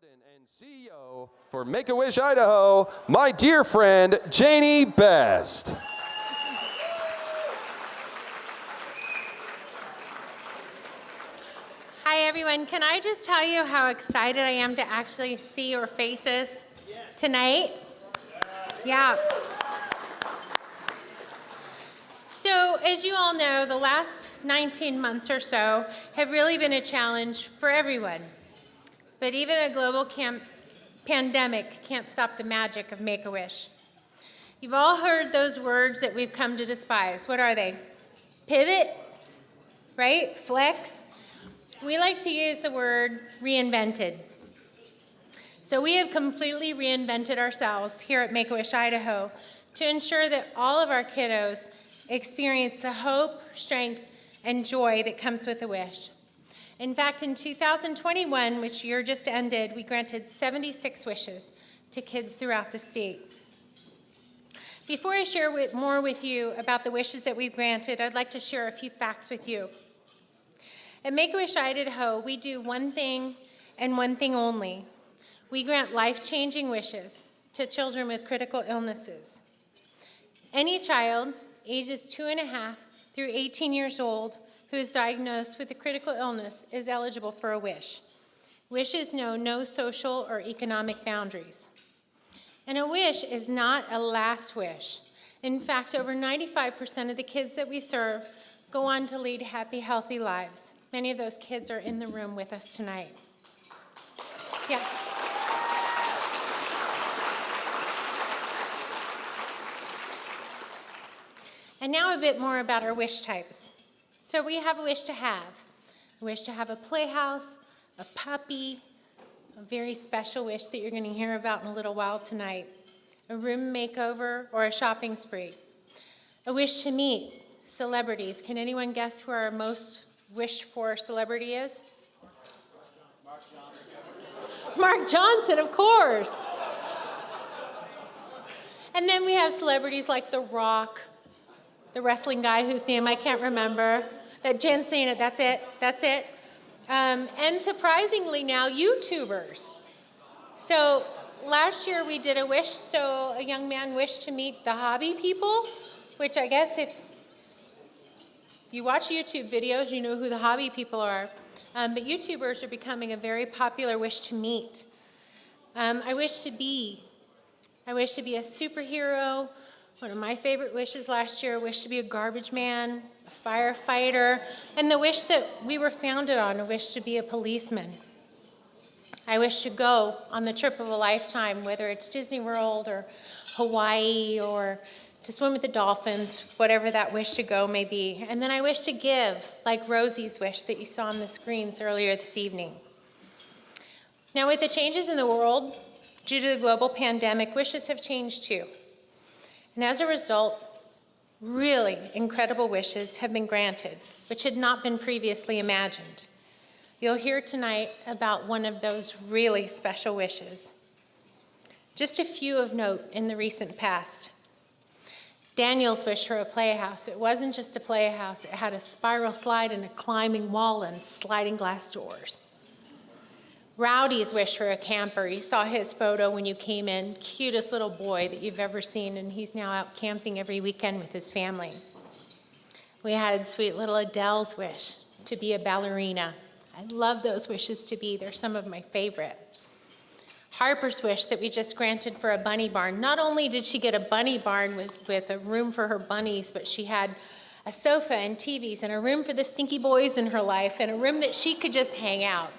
President and CEO for Make-A-Wish Idaho, my dear friend, Janie Best. Hi everyone, can I just tell you how excited I am to actually see your faces tonight? Yeah. So as you all know, the last 19 months or so have really been a challenge for everyone. But even a global pandemic can't stop the magic of Make-A-Wish. You've all heard those words that we've come to despise. What are they? Pivot, right? Flex. We like to use the word reinvented. So we have completely reinvented ourselves here at Make-A-Wish Idaho to ensure that all of our kiddos experience the hope, strength, and joy that comes with a wish. In fact, in 2021, which year just ended, we granted 76 wishes to kids throughout the state. Before I share more with you about the wishes that we've granted, I'd like to share a few facts with you. At Make-A-Wish Idaho, we do one thing and one thing only. We grant life-changing wishes to children with critical illnesses. Any child ages 2.5 through 18 years old who is diagnosed with a critical illness is eligible for a wish. Wishes know no social or economic boundaries. And a wish is not a last wish. In fact, over 95% of the kids that we serve go on to lead happy, healthy lives. Many of those kids are in the room with us tonight. Yeah. And now a bit more about our wish types. So we have a wish to have. A wish to have a playhouse, a puppy, a very special wish that you're going to hear about in a little while tonight, a room makeover, or a shopping spree. A wish to meet celebrities. Can anyone guess who our most wished for celebrity is? Mark Johnson, of course. And then we have celebrities like The Rock, the wrestling guy whose name I can't remember. Jen Cena, that's it. And surprisingly now, YouTubers. So last year we did a wish, so a young man wished to meet the hobby people, which I guess if you watch YouTube videos, you know who the hobby people are. But YouTubers are becoming a very popular wish to meet. I wish to be a superhero. One of my favorite wishes last year, I wish to be a garbage man, a firefighter, and the wish that we were founded on, a wish to be a policeman. I wish to go on the trip of a lifetime, whether it's Disney World or Hawaii or to swim with the dolphins, whatever that wish to go may be. And then I wish to give, like Rosie's wish that you saw on the screens earlier this evening. Now, with the changes in the world, due to the global pandemic, wishes have changed too. And as a result, really incredible wishes have been granted, which had not been previously imagined. You'll hear tonight about one of those really special wishes. Just a few of note in the recent past. Daniel's wish for a playhouse. It wasn't just a playhouse, it had a spiral slide and a climbing wall and sliding glass doors. Rowdy's wish for a camper. You saw his photo when you came in. Cutest little boy that you've ever seen, and he's now out camping every weekend with his family. We had sweet little Adele's wish to be a ballerina. I love those wishes to be. They're some of my favorite. Harper's wish that we just granted for a bunny barn. Not only did she get a bunny barn with a room for her bunnies, but she had a sofa and TVs and a room for the stinky boys in her life and a room that she could just hang out.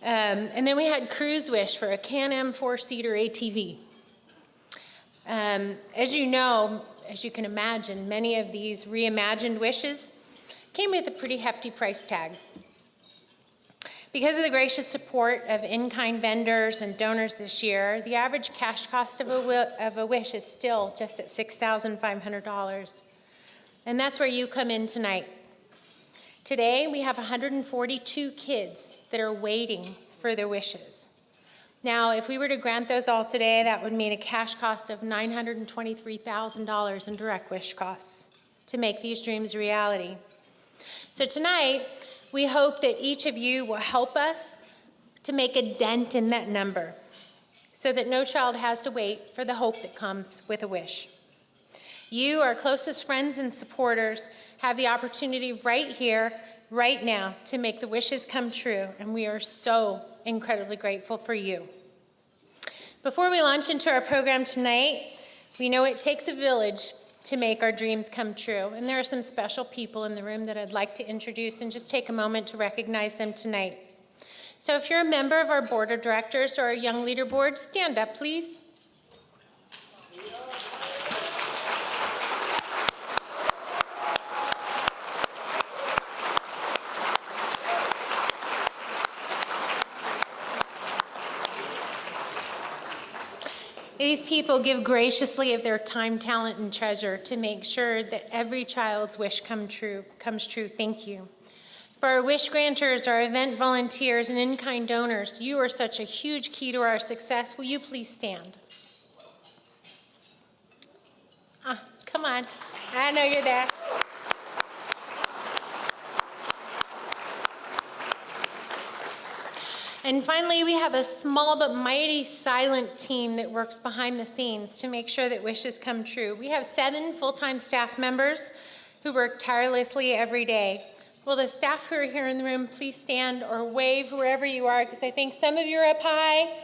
And then we had Crew's wish for a Can-Am 4-seater ATV. As you know, as you can imagine, many of these reimagined wishes came with a pretty hefty price tag. Because of the gracious support of in-kind vendors and donors this year, the average cash cost of a wish is still just at $6,500. And that's where you come in tonight. Today, we have 142 kids that are waiting for their wishes. Now, if we were to grant those all today, that would mean a cash cost of $923,000 in direct wish costs to make these dreams a reality. So tonight, we hope that each of you will help us to make a dent in that number so that no child has to wait for the hope that comes with a wish. You, our closest friends and supporters, have the opportunity right here, right now, to make the wishes come true, and we are so incredibly grateful for you. Before we launch into our program tonight, we know it takes a village to make our dreams come true, and there are some special people in the room that I'd like to introduce and just take a moment to recognize them tonight. So if you're a member of our board of directors or our young leader board, stand up, please. These people give graciously of their time, talent, and treasure to make sure that every child's wish comes true. Thank you. For our wish granters, our event volunteers, and in-kind donors, you are such a huge key to our success. Will you please stand? Come on. I know you're there. And finally, we have a small but mighty silent team that works behind the scenes to make sure that wishes come true. We have 7 full-time staff members who work tirelessly every day. Will the staff who are here in the room please stand or wave wherever you are, because I think some of you are up high.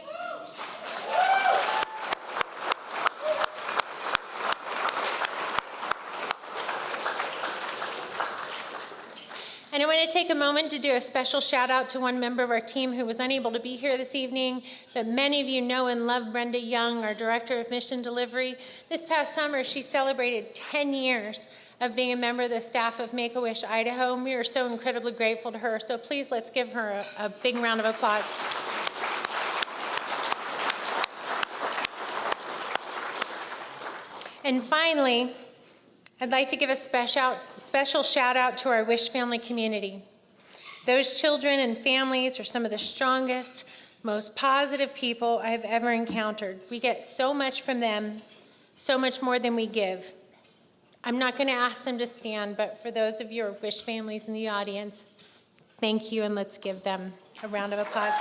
And I want to take a moment to do a special shout out to one member of our team who was unable to be here this evening, but many of you know and love Brenda Young, our Director of Mission Delivery. This past summer, she celebrated 10 years of being a member of the staff of Make-A-Wish Idaho, and we are so incredibly grateful to her. So please, let's give her a big round of applause. And finally, I'd like to give a special shout out to our Wish family community. Those children and families are some of the strongest, most positive people I've ever encountered. We get so much from them, so much more than we give. I'm not going to ask them to stand, but for those of your Wish families in the audience, thank you, and let's give them a round of applause.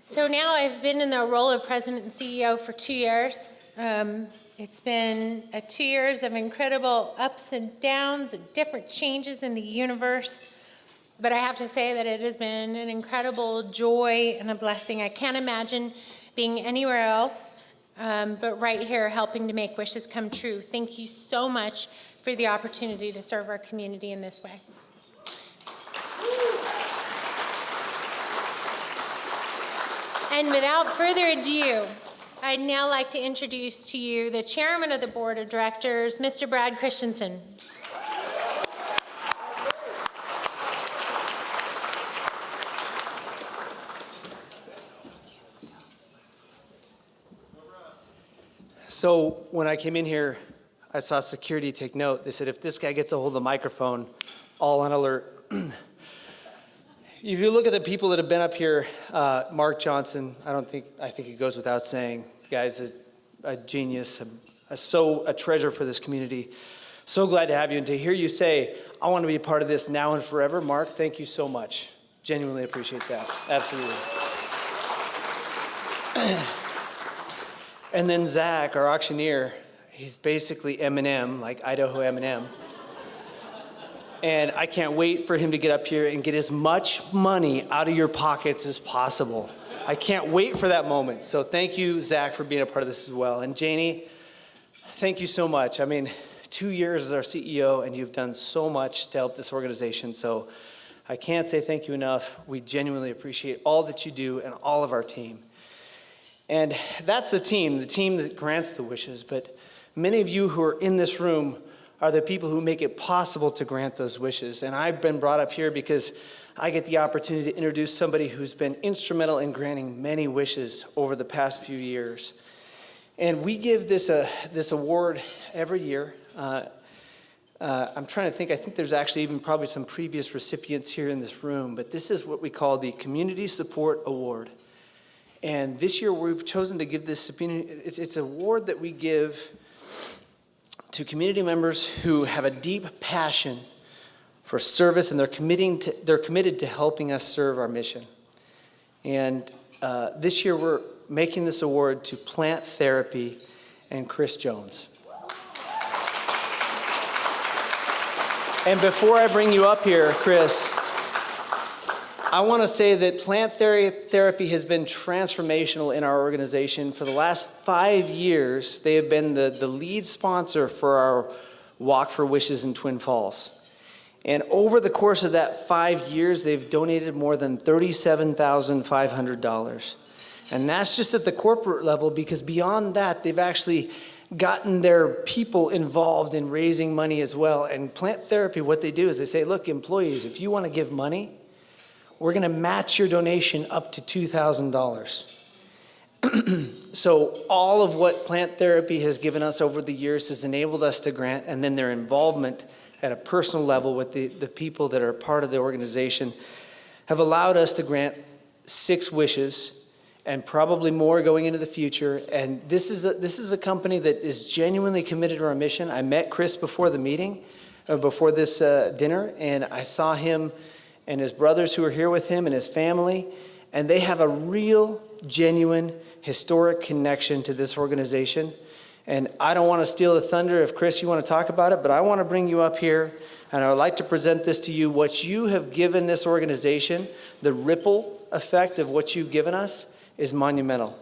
So now I've been in the role of President and CEO for 2 years. It's been 2 years of incredible ups and downs and different changes in the universe. But I have to say that it has been an incredible joy and a blessing. I can't imagine being anywhere else but right here helping to make wishes come true. Thank you so much for the opportunity to serve our community in this way. And without further ado, I'd now like to introduce to you the chairman of the board of directors, Mr. Brad Christensen. So when I came in here, I saw security take note. They said, if this guy gets a hold of the microphone, all on alert. If you look at the people that have been up here, Mark Johnson, I think it goes without saying, the guy's a genius, a treasure for this community. So glad to have you, and to hear you say, I want to be a part of this now and forever. Mark, thank you so much. Genuinely appreciate that, absolutely. And then Zach, our auctioneer, he's basically Eminem, like Idaho Eminem. And I can't wait for him to get up here and get as much money out of your pockets as possible. I can't wait for that moment. So thank you, Zach, for being a part of this as well. And Janie, thank you so much. I mean, 2 years as our CEO, and you've done so much to help this organization. So I can't say thank you enough. We genuinely appreciate all that you do and all of our team. And that's the team that grants the wishes. But many of you who are in this room are the people who make it possible to grant those wishes. And I've been brought up here because I get the opportunity to introduce somebody who's been instrumental in granting many wishes over the past few years. And we give this award every year. I'm trying to think, I think there's actually even probably some previous recipients here in this room, but this is what we call the Community Support Award. And this year we've chosen to give this, it's an award that we give to community members who have a deep passion for service, and they're committed to helping us serve our mission. And this year we're making this award to Plant Therapy and Chris Jones. And before I bring you up here, Chris, I want to say that Plant Therapy has been transformational in our organization. For the last 5 years, they have been the lead sponsor for our Walk for Wishes in Twin Falls. And over the course of that 5 years, they've donated more than $37,500. And that's just at the corporate level, because beyond that, they've actually gotten their people involved in raising money as well. And Plant Therapy, what they do is they say, look, employees, if you want to give money, we're going to match your donation up to $2,000. So all of what Plant Therapy has given us over the years has enabled us to grant, and then their involvement at a personal level with the people that are part of the organization have allowed us to grant 6 wishes, and probably more going into the future. And this is a company that is genuinely committed to our mission. I met Chris before the meeting, before this dinner, and I saw him and his brothers who are here with him and his family, and they have a real, genuine, historic connection to this organization. And I don't want to steal the thunder if, Chris, you want to talk about it, but I want to bring you up here, and I would like to present this to you. What you have given this organization, the ripple effect of what you've given us, is monumental.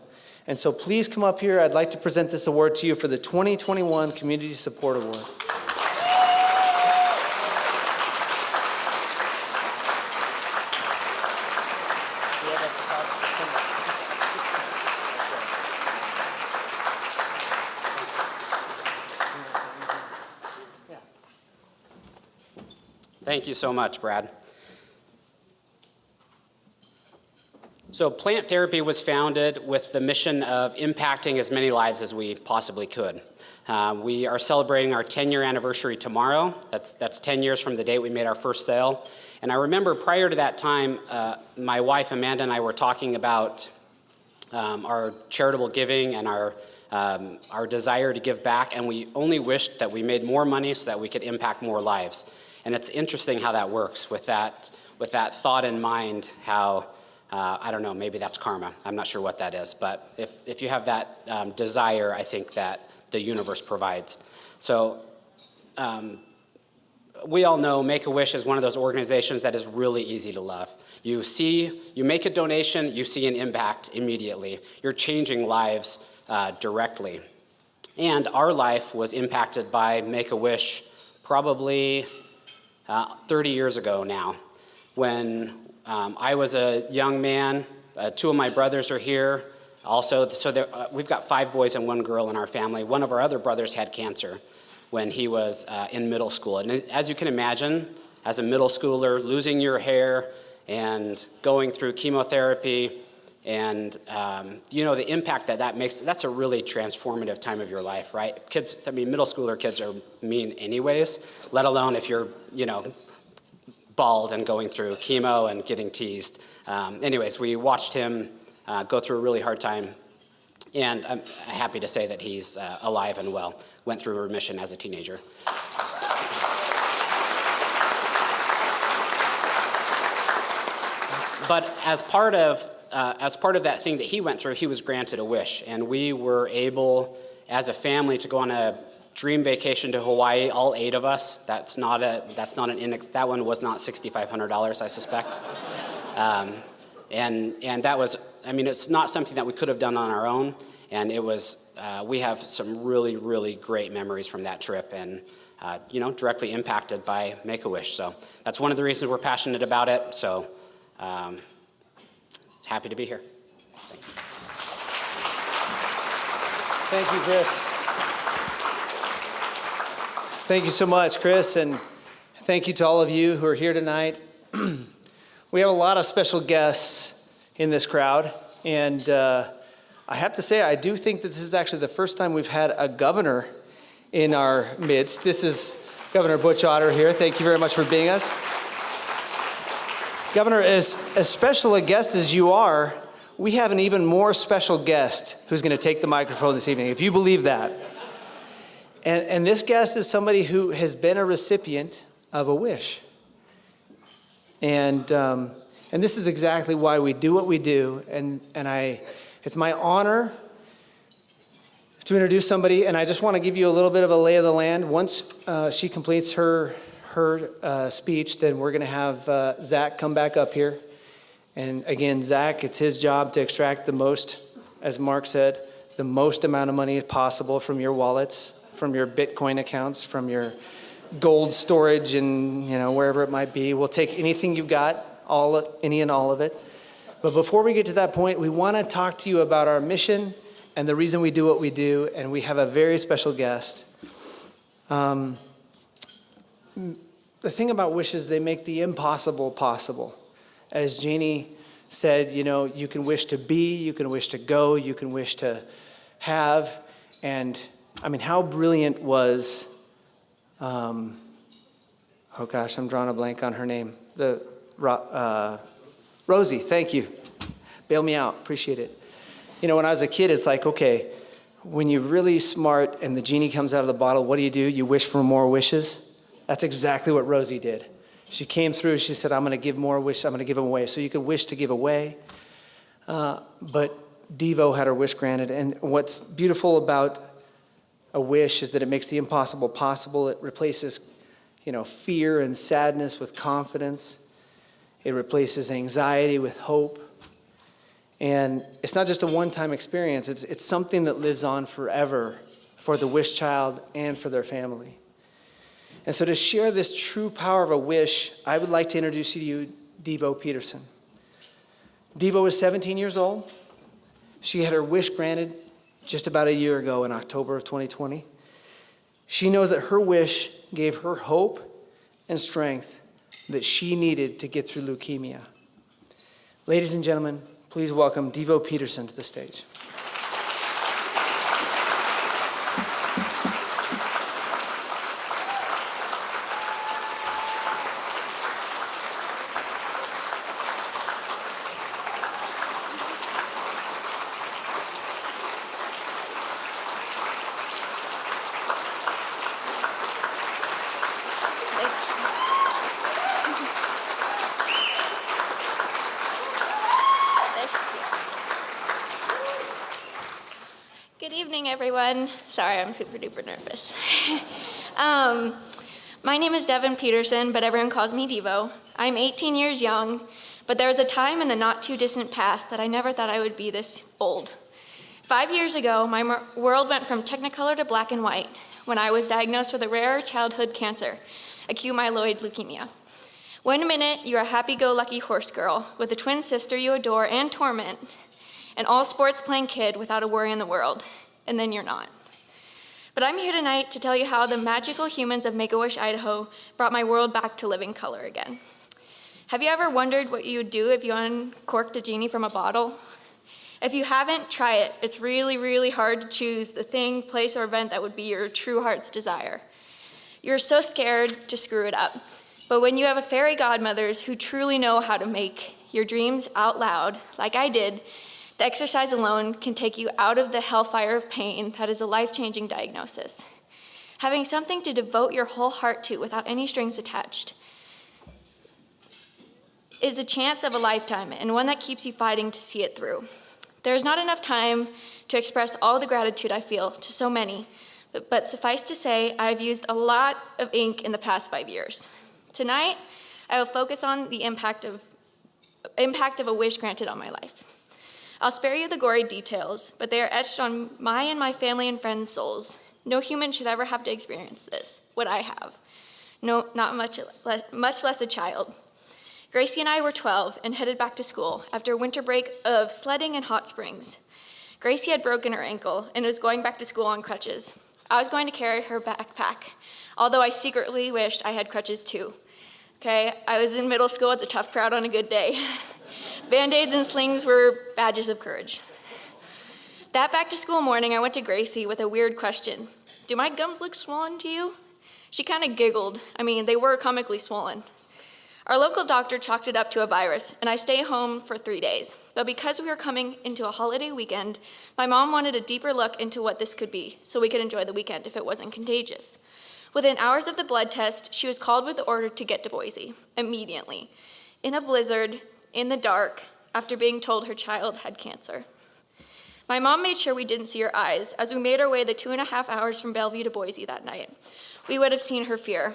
And so please come up here. I'd like to present this award to you for the 2021 Community Support Award. Thank you so much, Brad. So Plant Therapy was founded with the mission of impacting as many lives as we possibly could. We are celebrating our 10-year anniversary tomorrow. That's 10 years from the date we made our first sale. And I remember prior to that time, my wife Amanda and I were talking about our charitable giving and our desire to give back, and we only wished that we made more money so that we could impact more lives. And it's interesting how that works with that thought in mind, how I don't know, maybe that's karma. I'm not sure what that is. But if you have that desire, I think that the universe provides. So we all know Make-A-Wish is one of those organizations that is really easy to love. You make a donation, you see an impact immediately. You're changing lives directly. And our life was impacted by Make-A-Wish probably 30 years ago now, when I was a young man. 2 of my brothers are here. Also, so we've got 5 boys and 1 girl in our family. One of our other brothers had cancer when he was in middle school. And as you can imagine, as a middle schooler, losing your hair and going through chemotherapy and the impact that makes, that's a really transformative time of your life, right? Kids, middle schooler kids are mean anyways, let alone if you're, bald and going through chemo and getting teased. Anyways, we watched him go through a really hard time, and I'm happy to say that he's alive and well. Went through remission as a teenager. But as part of that thing that he went through, he was granted a wish, and we were able, as a family, to go on a dream vacation to Hawaii, all 8 of us. That one was not $6,500, I suspect. And that was, it's not something that we could have done on our own, and it was, we have some really, really great memories from that trip, and directly impacted by Make-A-Wish. So that's one of the reasons we're passionate about it. So happy to be here. Thanks. Thank you, Chris. Thank you so much, Chris, and thank you to all of you who are here tonight. We have a lot of special guests in this crowd, and I have to say, I do think that this is actually the first time we've had a governor in our midst. This is Governor Butch Otter here. Thank you very much for being us. Governor, as special a guest as you are, we have an even more special guest who's going to take the microphone this evening, if you believe that. And this guest is somebody who has been a recipient of a wish. And this is exactly why we do what we do. And it's my honor to introduce somebody, and I just want to give you a little bit of a lay of the land. Once she completes her speech, then we're going to have Zach come back up here. And again, Zach, it's his job to extract the most, as Mark said, the most amount of money possible from your wallets, from your Bitcoin accounts, from your gold storage, and wherever it might be. We'll take anything you've got, any and all of it. But before we get to that point, we want to talk to you about our mission and the reason we do what we do, and we have a very special guest. The thing about wishes, they make the impossible possible. As Janie said, you can wish to be, you can wish to go, you can wish to have. And I mean, how brilliant was, oh gosh, I'm drawing a blank on her name. Rosie, thank you. Bail me out, appreciate it. When I was a kid, it's like, okay, when you're really smart and the genie comes out of the bottle, what do? You wish for more wishes. That's exactly what Rosie did. She came through, she said, I'm going to give more wishes, I'm going to give them away. So you can wish to give away. But Devo had her wish granted. And what's beautiful about a wish is that it makes the impossible possible. It replaces, fear and sadness with confidence. It replaces anxiety with hope. And it's not just a one-time experience. It's something that lives on forever for the wish child and for their family. And so to share this true power of a wish, I would like to introduce you to Devo Peterson. Devo is 17 years old. She had her wish granted just about a year ago in October of 2020. She knows that her wish gave her hope and strength that she needed to get through leukemia. Ladies and gentlemen, please welcome Devo Peterson to the stage. Good evening, everyone. Sorry, I'm super duper nervous. My name is Devin Peterson, but everyone calls me Devo. I'm 18 years young, but there was a time in the not too distant past that I never thought I would be this old. 5 years ago, my world went from technicolor to black and white when I was diagnosed with a rare childhood cancer, acute myeloid leukemia. 1 minute, you're a happy-go-lucky horse girl with a twin sister you adore and torment, an all-sports-playing kid without a worry in the world, and then you're not. But I'm here tonight to tell you how the magical humans of Make-A-Wish Idaho brought my world back to living color again. Have you ever wondered what you would do if you uncorked a genie from a bottle? If you haven't, try it. It's really, really hard to choose the thing, place, or event that would be your true heart's desire. You're so scared to screw it up. But when you have a fairy godmothers who truly know how to make your dreams out loud, like I did, the exercise alone can take you out of the hellfire of pain that is a life-changing diagnosis. Having something to devote your whole heart to without any strings attached is a chance of a lifetime, and one that keeps you fighting to see it through. There's not enough time to express all the gratitude I feel to so many, but suffice to say, I've used a lot of ink in the past 5 years. Tonight, I will focus on the impact of a wish granted on my life. I'll spare you the gory details, but they are etched on my and my family and friends' souls. No human should ever have to experience this, what I have. No, not much less a child. Gracie and I were 12 and headed back to school after a winter break of sledding and hot springs. Gracie had broken her ankle and was going back to school on crutches. I was going to carry her backpack, although I secretly wished I had crutches too. Okay, I was in middle school, it's a tough crowd on a good day. Band-Aids and slings were badges of courage. That back-to-school morning, I went to Gracie with a weird question. Do my gums look swollen to you? She kind of giggled. I mean, they were comically swollen. Our local doctor chalked it up to a virus, and I stayed home for 3 days. but because we were coming into a holiday weekend, my mom wanted a deeper look into what this could be so we could enjoy the weekend if it wasn't contagious. Within hours of the blood test, she was called with the order to get to Boise immediately, in a blizzard, in the dark, after being told her child had cancer. My mom made sure we didn't see her eyes as we made our way the 2.5 hours from Bellevue to Boise that night. We would have seen her fear.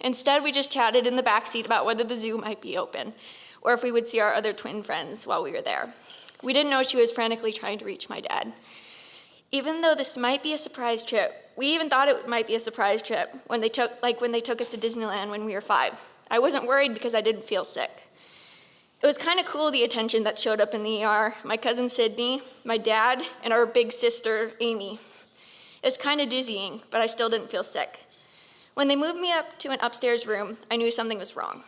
Instead, we just chatted in the backseat about whether the zoo might be open, or if we would see our other twin friends while we were there. We didn't know she was frantically trying to reach my dad. Even though this might be a surprise trip, we even thought it might be a surprise trip when they took us to Disneyland when we were 5. I wasn't worried because I didn't feel sick. It was kind of cool, the attention that showed up in the ER. My cousin Sydney, my dad, and our big sister, Amy. It was kind of dizzying, but I still didn't feel sick. When they moved me up to an upstairs room, I knew something was wrong.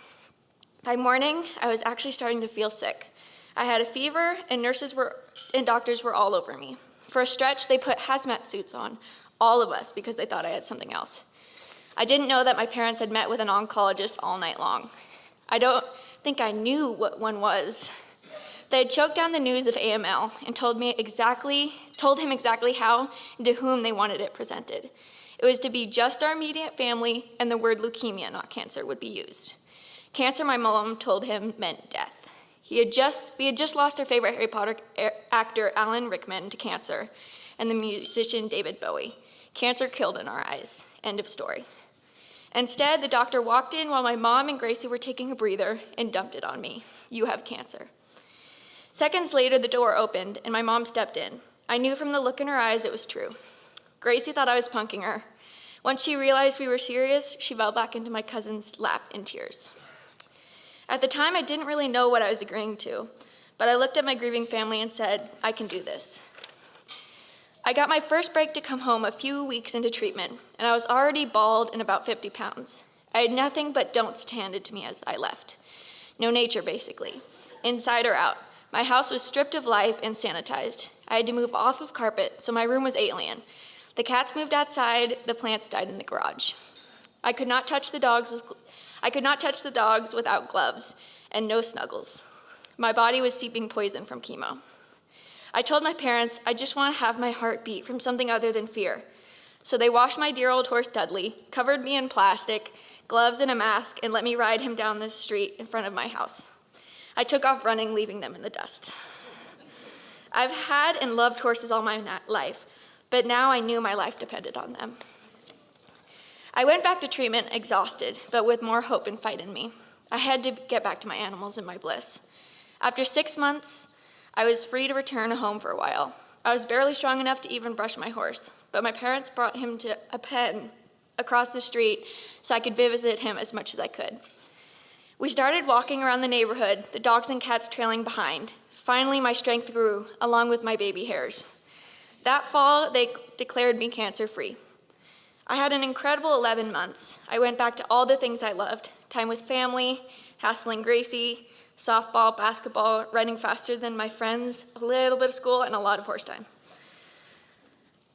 By morning, I was actually starting to feel sick. I had a fever, and nurses and doctors were all over me. For a stretch, they put hazmat suits on, all of us, because they thought I had something else. I didn't know that my parents had met with an oncologist all night long. I don't think I knew what one was. They had choked down the news of AML and told him exactly how and to whom they wanted it presented. It was to be just our immediate family, and the word leukemia, not cancer, would be used. Cancer, my mom told him, meant death. We had just lost our favorite Harry Potter actor, Alan Rickman, to cancer, and the musician David Bowie. Cancer killed in our eyes. End of story. Instead, the doctor walked in while my mom and Gracie were taking a breather and dumped it on me. You have cancer. Seconds later, the door opened, and my mom stepped in. I knew from the look in her eyes it was true. Gracie thought I was punking her. Once she realized we were serious, she fell back into my cousin's lap in tears. At the time, I didn't really know what I was agreeing to, but I looked at my grieving family and said, I can do this. I got my first break to come home a few weeks into treatment, and I was already bald and about 50 pounds. I had nothing but don'ts handed to me as I left. No nature, basically. Inside or out. My house was stripped of life and sanitized. I had to move off of carpet, so my room was alien. The cats moved outside, the plants died in the garage. I could not touch the dogs without gloves, and no snuggles. My body was seeping poison from chemo. I told my parents I just want to have my heart beat from something other than fear. So they washed my dear old horse Dudley, covered me in plastic, gloves and a mask, and let me ride him down the street in front of my house. I took off running, leaving them in the dust. I've had and loved horses all my life, but now I knew my life depended on them. I went back to treatment exhausted, but with more hope and fight in me. I had to get back to my animals and my bliss. After 6 months, I was free to return home for a while. I was barely strong enough to even brush my horse, but my parents brought him to a pen across the street so I could visit him as much as I could. We started walking around the neighborhood, the dogs and cats trailing behind. Finally, my strength grew, along with my baby hairs. That fall, they declared me cancer-free. I had an incredible 11 months. I went back to all the things I loved: time with family, hassling Gracie, softball, basketball, running faster than my friends, a little bit of school, and a lot of horse time.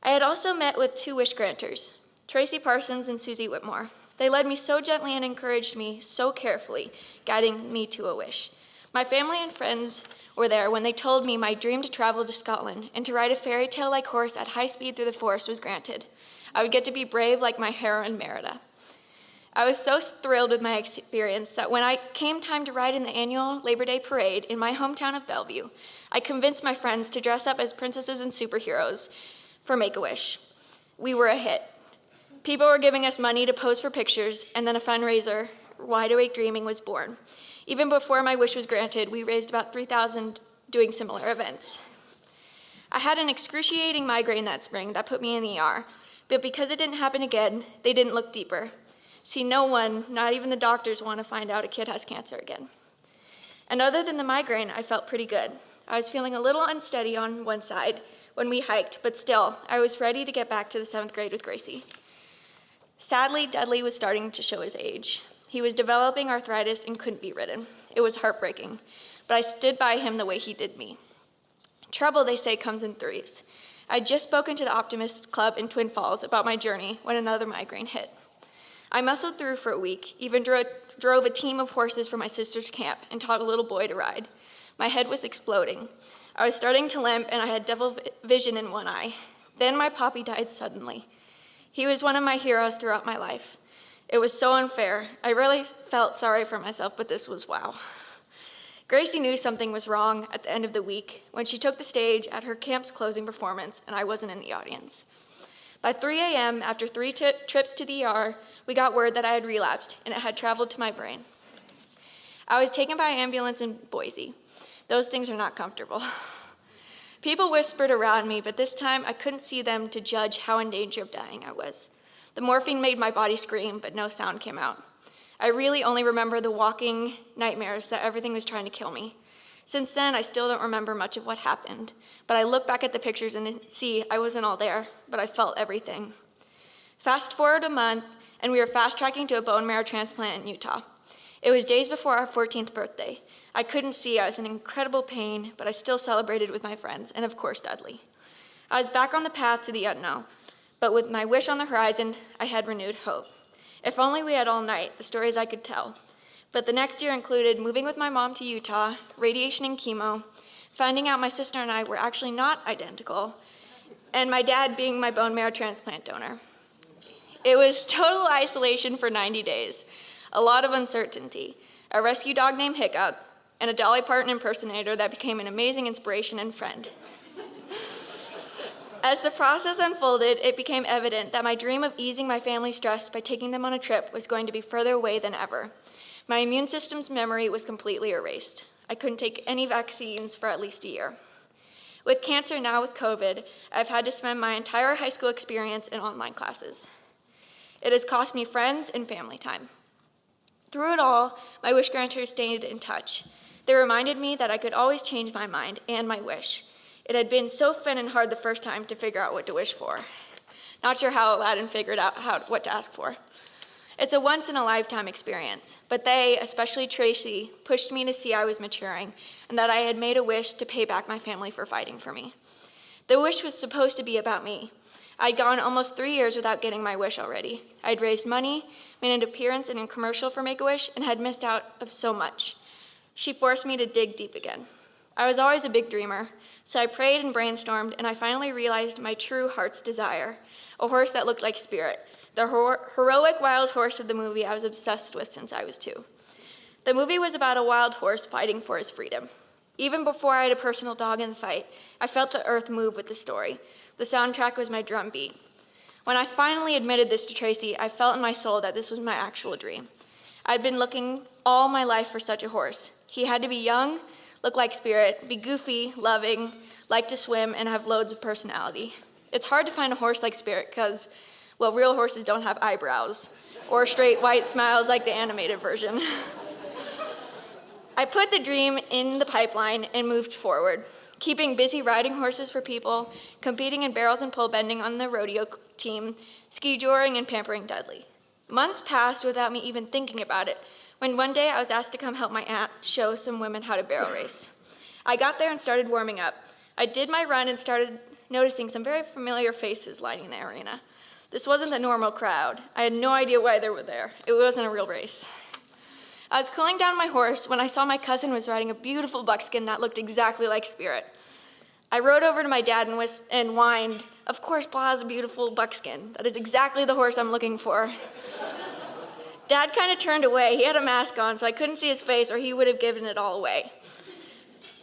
I had also met with 2 wish granters, Tracy Parsons and Susie Whitmore. They led me so gently and encouraged me so carefully, guiding me to a wish. My family and friends were there when they told me my dream to travel to Scotland and to ride a fairy tale-like horse at high speed through the forest was granted. I would get to be brave like my heroine Merida. I was so thrilled with my experience that when it came time to ride in the annual Labor Day parade in my hometown of Bellevue, I convinced my friends to dress up as princesses and superheroes for Make-A-Wish. We were a hit. People were giving us money to pose for pictures, and then a fundraiser, Wide Awake Dreaming, was born. Even before my wish was granted, we raised about $3,000 doing similar events. I had an excruciating migraine that spring that put me in the ER, but because it didn't happen again, they didn't look deeper. See, no one, not even the doctors, want to find out a kid has cancer again. And other than the migraine, I felt pretty good. I was feeling a little unsteady on one side when we hiked, but still, I was ready to get back to the 7th grade with Gracie. Sadly, Dudley was starting to show his age. He was developing arthritis and couldn't be ridden. It was heartbreaking, but I stood by him the way he did me. Trouble, they say, comes in threes. I'd just spoken to the Optimist Club in Twin Falls about my journey when another migraine hit. I muscled through for a week, even drove a team of horses from my sister's camp and taught a little boy to ride. My head was exploding. I was starting to limp, and I had double vision in one eye. Then my poppy died suddenly. He was one of my heroes throughout my life. It was so unfair. I really felt sorry for myself, but this was wow. Gracie knew something was wrong at the end of the week when she took the stage at her camp's closing performance, and I wasn't in the audience. By 3 a.m., after 3 trips to the ER, we got word that I had relapsed, and it had traveled to my brain. I was taken by ambulance in Boise. Those things are not comfortable. People whispered around me, but this time I couldn't see them to judge how in danger of dying I was. The morphine made my body scream, but no sound came out. I really only remember the walking nightmares that everything was trying to kill me. Since then, I still don't remember much of what happened, but I look back at the pictures and see I wasn't all there, but I felt everything. Fast forward a month, and we were fast-tracking to a bone marrow transplant in Utah. It was days before our 14th birthday. I couldn't see, I was in incredible pain, but I still celebrated with my friends, and of course Dudley. I was back on the path to the unknown, but with my wish on the horizon, I had renewed hope. If only we had all night, the stories I could tell. But the next year included moving with my mom to Utah, radiation and chemo, finding out my sister and I were actually not identical, and my dad being my bone marrow transplant donor. It was total isolation for 90 days, a lot of uncertainty, a rescue dog named Hiccup, and a Dolly Parton impersonator that became an amazing inspiration and friend. As the process unfolded, it became evident that my dream of easing my family's stress by taking them on a trip was going to be further away than ever. My immune system's memory was completely erased. I couldn't take any vaccines for at least a year. With cancer, now with COVID, I've had to spend my entire high school experience in online classes. It has cost me friends and family time. Through it all, my wish granters stayed in touch. They reminded me that I could always change my mind and my wish. It had been so fun and hard the first time to figure out what to wish for. Not sure how Aladdin figured out what to ask for. It's a once-in-a-lifetime experience, but they, especially Tracy, pushed me to see I was maturing and that I had made a wish to pay back my family for fighting for me. The wish was supposed to be about me. I'd gone almost 3 years without getting my wish already. I'd raised money, made an appearance in a commercial for Make-A-Wish, and had missed out of so much. She forced me to dig deep again. I was always a big dreamer, so I prayed and brainstormed, and I finally realized my true heart's desire, a horse that looked like Spirit, the heroic wild horse of the movie I was obsessed with since I was 2. The movie was about a wild horse fighting for his freedom. Even before I had a personal dog in the fight, I felt the earth move with the story. The soundtrack was my drum beat. When I finally admitted this to Tracy, I felt in my soul that this was my actual dream. I'd been looking all my life for such a horse. He had to be young, look like Spirit, be goofy, loving, like to swim, and have loads of personality. It's hard to find a horse like Spirit because, well, real horses don't have eyebrows or straight white smiles like the animated version. I put the dream in the pipeline and moved forward, keeping busy riding horses for people, competing in barrels and pole bending on the rodeo team, ski joring, and pampering Dudley. Months passed without me even thinking about it, when one day I was asked to come help my aunt show some women how to barrel race. I got there and started warming up. I did my run and started noticing some very familiar faces lining the arena. This wasn't the normal crowd. I had no idea why they were there. It wasn't a real race. I was cooling down my horse when I saw my cousin was riding a beautiful buckskin that looked exactly like Spirit. I rode over to my dad and whined, "Of course, Blah has a beautiful buckskin. That is exactly the horse I'm looking for." Dad kind of turned away. He had a mask on, so I couldn't see his face or he would have given it all away.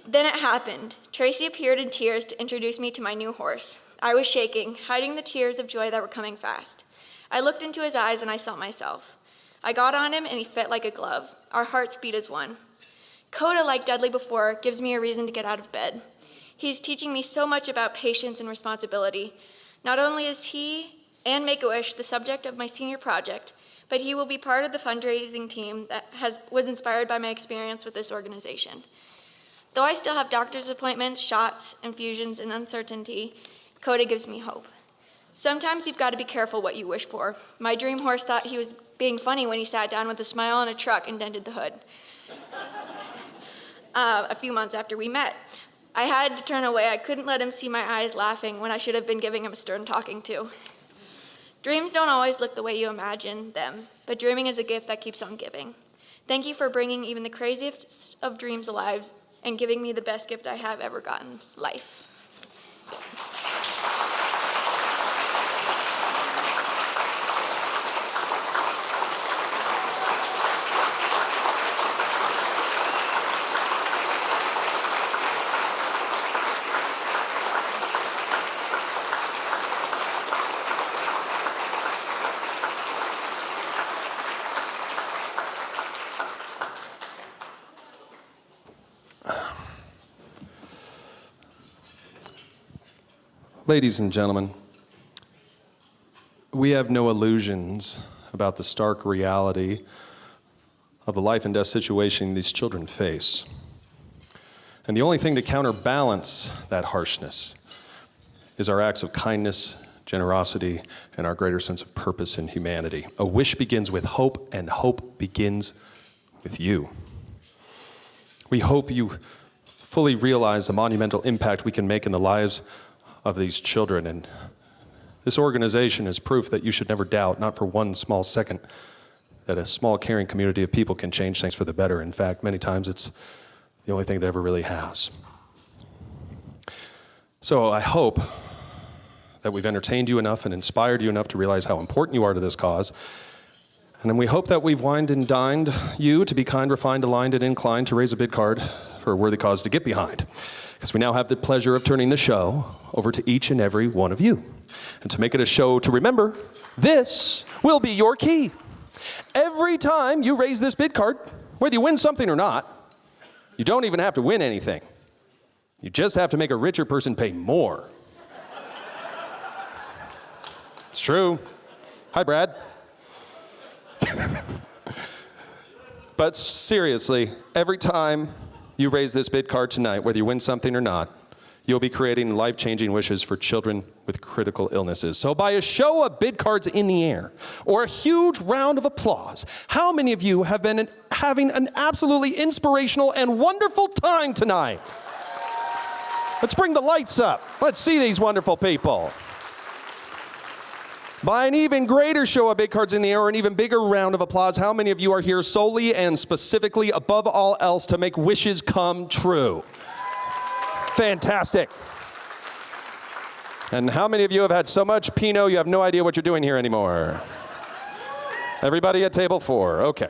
Then it happened. Tracy appeared in tears to introduce me to my new horse. I was shaking, hiding the tears of joy that were coming fast. I looked into his eyes and I saw myself. I got on him and he fit like a glove. Our hearts beat as one. Coda, like Dudley before, gives me a reason to get out of bed. He's teaching me so much about patience and responsibility. Not only is he and Make-A-Wish the subject of my senior project, but he will be part of the fundraising team that was inspired by my experience with this organization. Though I still have doctor's appointments, shots, infusions, and uncertainty, Coda gives me hope. Sometimes you've got to be careful what you wish for. My dream horse thought he was being funny when he sat down with a smile on a truck and dented the hood. A few months after we met, I had to turn away. I couldn't let him see my eyes laughing when I should have been giving him a stern talking to. Dreams don't always look the way you imagine them, but dreaming is a gift that keeps on giving. Thank you for bringing even the craziest of dreams alive and giving me the best gift I have ever gotten, life. Ladies and gentlemen, we have no illusions about the stark reality of the life and death situation these children face. And the only thing to counterbalance that harshness is our acts of kindness, generosity, and our greater sense of purpose and humanity. A wish begins with hope, and hope begins with you. We hope you fully realize the monumental impact we can make in the lives of these children, and this organization is proof that you should never doubt, not for one small second, that a small caring community of people can change things for the better. In fact, many times it's the only thing that ever really has. So I hope that we've entertained you enough and inspired you enough to realize how important you are to this cause. And then we hope that we've wined and dined you to be kind, refined, aligned, and inclined to raise a bid card for a worthy cause to get behind. Because we now have the pleasure of turning the show over to each and every one of you. And to make it a show to remember, this will be your key. Every time you raise this bid card, whether you win something or not, you don't even have to win anything. You just have to make a richer person pay more. It's true. Hi, Brad. But seriously, every time you raise this bid card tonight, whether you win something or not, you'll be creating life-changing wishes for children with critical illnesses. So by a show of bid cards in the air, or a huge round of applause, how many of you have been having an absolutely inspirational and wonderful time tonight? Let's bring the lights up. Let's see these wonderful people. By an even greater show of bid cards in the air, or an even bigger round of applause, how many of you are here solely and specifically, above all else, to make wishes come true? Fantastic. And how many of you have had so much Pinot you have no idea what you're doing here anymore? Everybody at table 4, okay.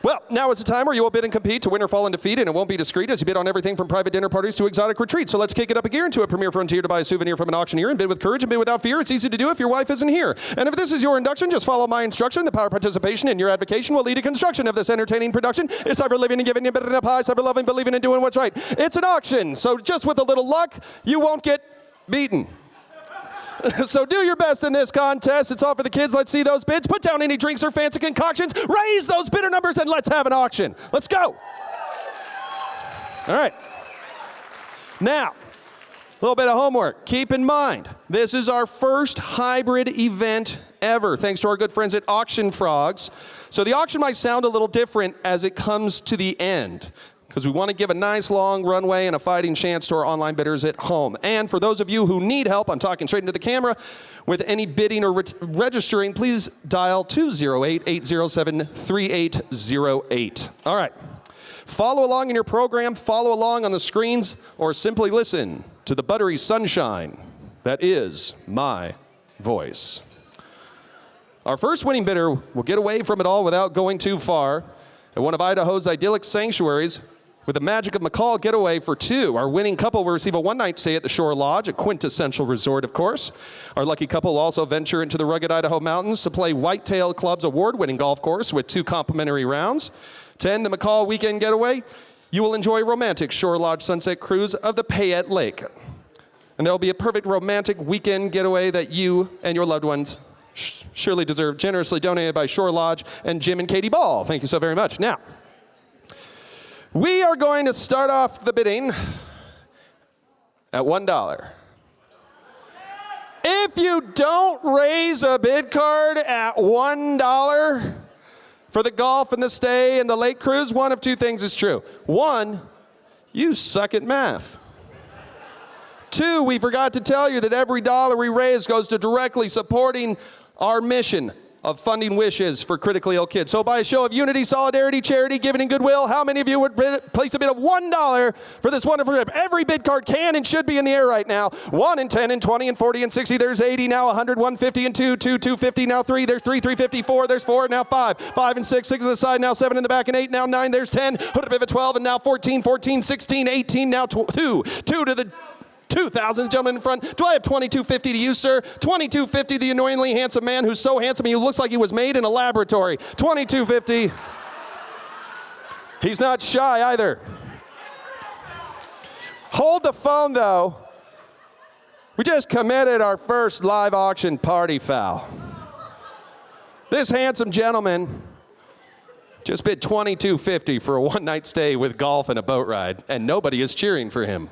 Well, now is the time where you will bid and compete to win or fall in defeat, and it won't be discreet as you bid on everything from private dinner parties to exotic retreats. So let's kick it up a gear into a premier frontier to buy a souvenir from an auctioneer and bid with courage and bid without fear. It's easy to do if your wife isn't here. And if this is your induction, just follow my instruction. The power of participation in your advocation will lead to construction of this entertaining production. It's time for living and giving and bidding up high. It's time for loving, believing, and doing what's right. It's an auction, so just with a little luck, you won't get beaten. So do your best in this contest. It's all for the kids. Let's see those bids. Put down any drinks or fancy concoctions. Raise those bidder numbers and let's have an auction. Let's go. All right. Now, a little bit of homework. Keep in mind, this is our first hybrid event ever, thanks to our good friends at Auction Frogs. So the auction might sound a little different as it comes to the end, because we want to give a nice long runway and a fighting chance to our online bidders at home. And for those of you who need help, I'm talking straight into the camera, with any bidding or registering, please dial 208-807-3808. All right. Follow along in your program, follow along on the screens, or simply listen to the buttery sunshine that is my voice. Our first winning bidder will get away from it all without going too far at one of Idaho's idyllic sanctuaries with the magic of McCall getaway for 2. Our winning couple will receive a one-night stay at the Shore Lodge, a quintessential resort, of course. Our lucky couple will also venture into the rugged Idaho mountains to play Whitetail Club's award-winning golf course with 2 complimentary rounds. To end the McCall weekend getaway, you will enjoy a romantic Shore Lodge sunset cruise of the Payette Lake. And there will be a perfect romantic weekend getaway that you and your loved ones surely deserve, generously donated by Shore Lodge and Jim and Katie Ball. Thank you so very much. Now, we are going to start off the bidding at $1. If you don't raise a bid card at $1 for the golf and the stay and the lake cruise, one of 2 things is true. 1, you suck at math. 2, we forgot to tell you that every dollar we raise goes to directly supporting our mission, of funding wishes for critically ill kids. So by a show of unity, solidarity, charity, giving, and goodwill, how many of you would place a bid of $1 for this wonderful trip? Every bid card can and should be in the air right now. 1 and 10 and 20 and 40 and 60. There's 80 now, 100, 150 and 2, 250 now 3. There's 3, 350, 4. There's 4 now 5, 5 and 6, 6 on the side now 7 in the back and 8 now 9. There's 10. Put a bid of 12 and now 14, 14, 16, 18 now 2 to the 2,000, gentlemen in front. Do I have $22.50 to you, sir? $22.50, the annoyingly handsome man who's so handsome he looks like he was made in a laboratory. $22.50. He's not shy either. Hold the phone, though. We just committed our first live auction party foul. This handsome gentleman just bid $22.50 for a one-night stay with golf and a boat ride, and nobody is cheering for him.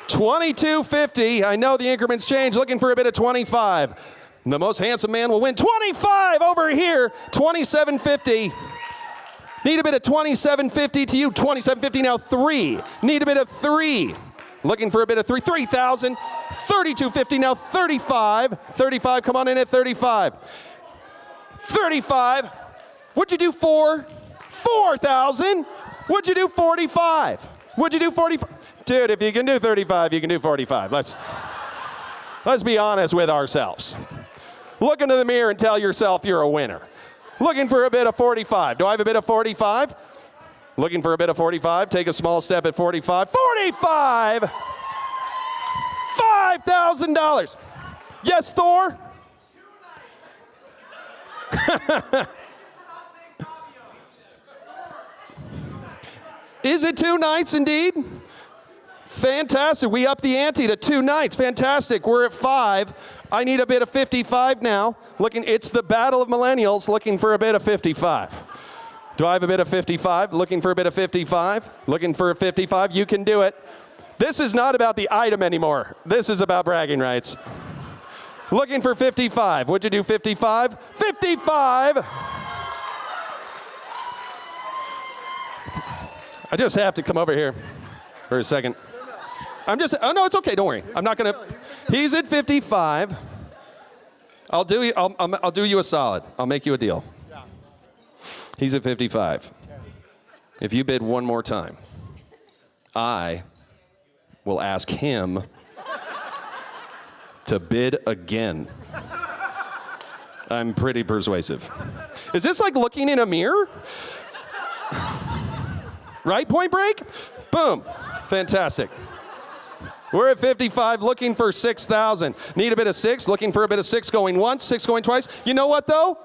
$22.50. I know the increments change. Looking for a bid of 25. The most handsome man will win 25 over here. $27.50. Need a bid of $27.50 to you. $27.50 now 3. Need a bid of 3. Looking for a bid of 3. 3,000. $32.50 now 35. 35. Come on in at 35. 35. What'd you do for? 4,000. What'd you do 45? What'd you do 45? Dude, if you can do 35, you can do 45. Let's be honest with ourselves. Look into the mirror and tell yourself you're a winner. Looking for a bid of 45. Do I have a bid of 45? Looking for a bid of 45. Take a small step at 45. 45! $5,000. Yes, Thor? Is it 2 nights indeed? Fantastic. We upped the ante to 2 nights. Fantastic. We're at 5. I need a bid of 55 now. It's the battle of millennials. Looking for a bid of 55. Do I have a bid of 55? Looking for a bid of 55? Looking for a 55? You can do it. This is not about the item anymore. This is about bragging rights. Looking for 55. Would you do 55? 55! I just have to come over here for a second. Oh no, it's okay, don't worry. I'm not gonna, he's at 55. I'll do you a solid. I'll make you a deal. He's at 55. If you bid one more time, I will ask him to bid again. I'm pretty persuasive. Is this like looking in a mirror? Right, Point Break? Boom. Fantastic. We're at 55, looking for 6,000. Need a bit of 6, looking for a bit of 6 going once, 6 going twice. You know what, though?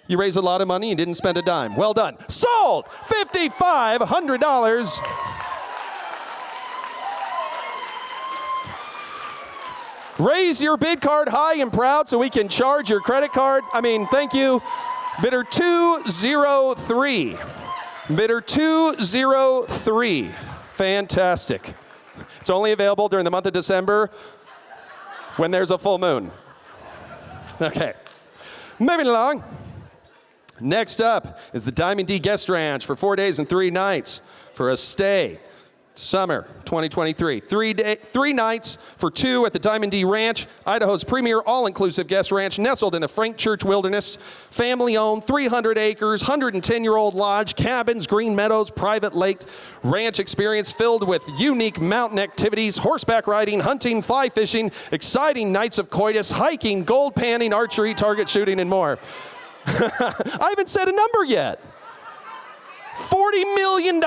You raised a lot of money and didn't spend a dime. Well done. Sold! $5,500. Raise your bid card high and proud so we can charge your credit card. Thank you. Bidder 203. Bidder 203. Fantastic. It's only available during the month of December when there's a full moon. Okay. Moving along. Next up is the Diamond D Guest Ranch for 4 days and 3 nights for a stay. Summer 2023. 3 nights for 2 at the Diamond D Ranch, Idaho's premier all-inclusive guest ranch nestled in the Frank Church Wilderness. Family-owned, 300 acres, 110-year-old lodge, cabins, green meadows, private lake, ranch experience filled with unique mountain activities, horseback riding, hunting, fly fishing, exciting nights of coitus, hiking, gold panning, archery, target shooting, and more. I haven't said a number yet. $40 million.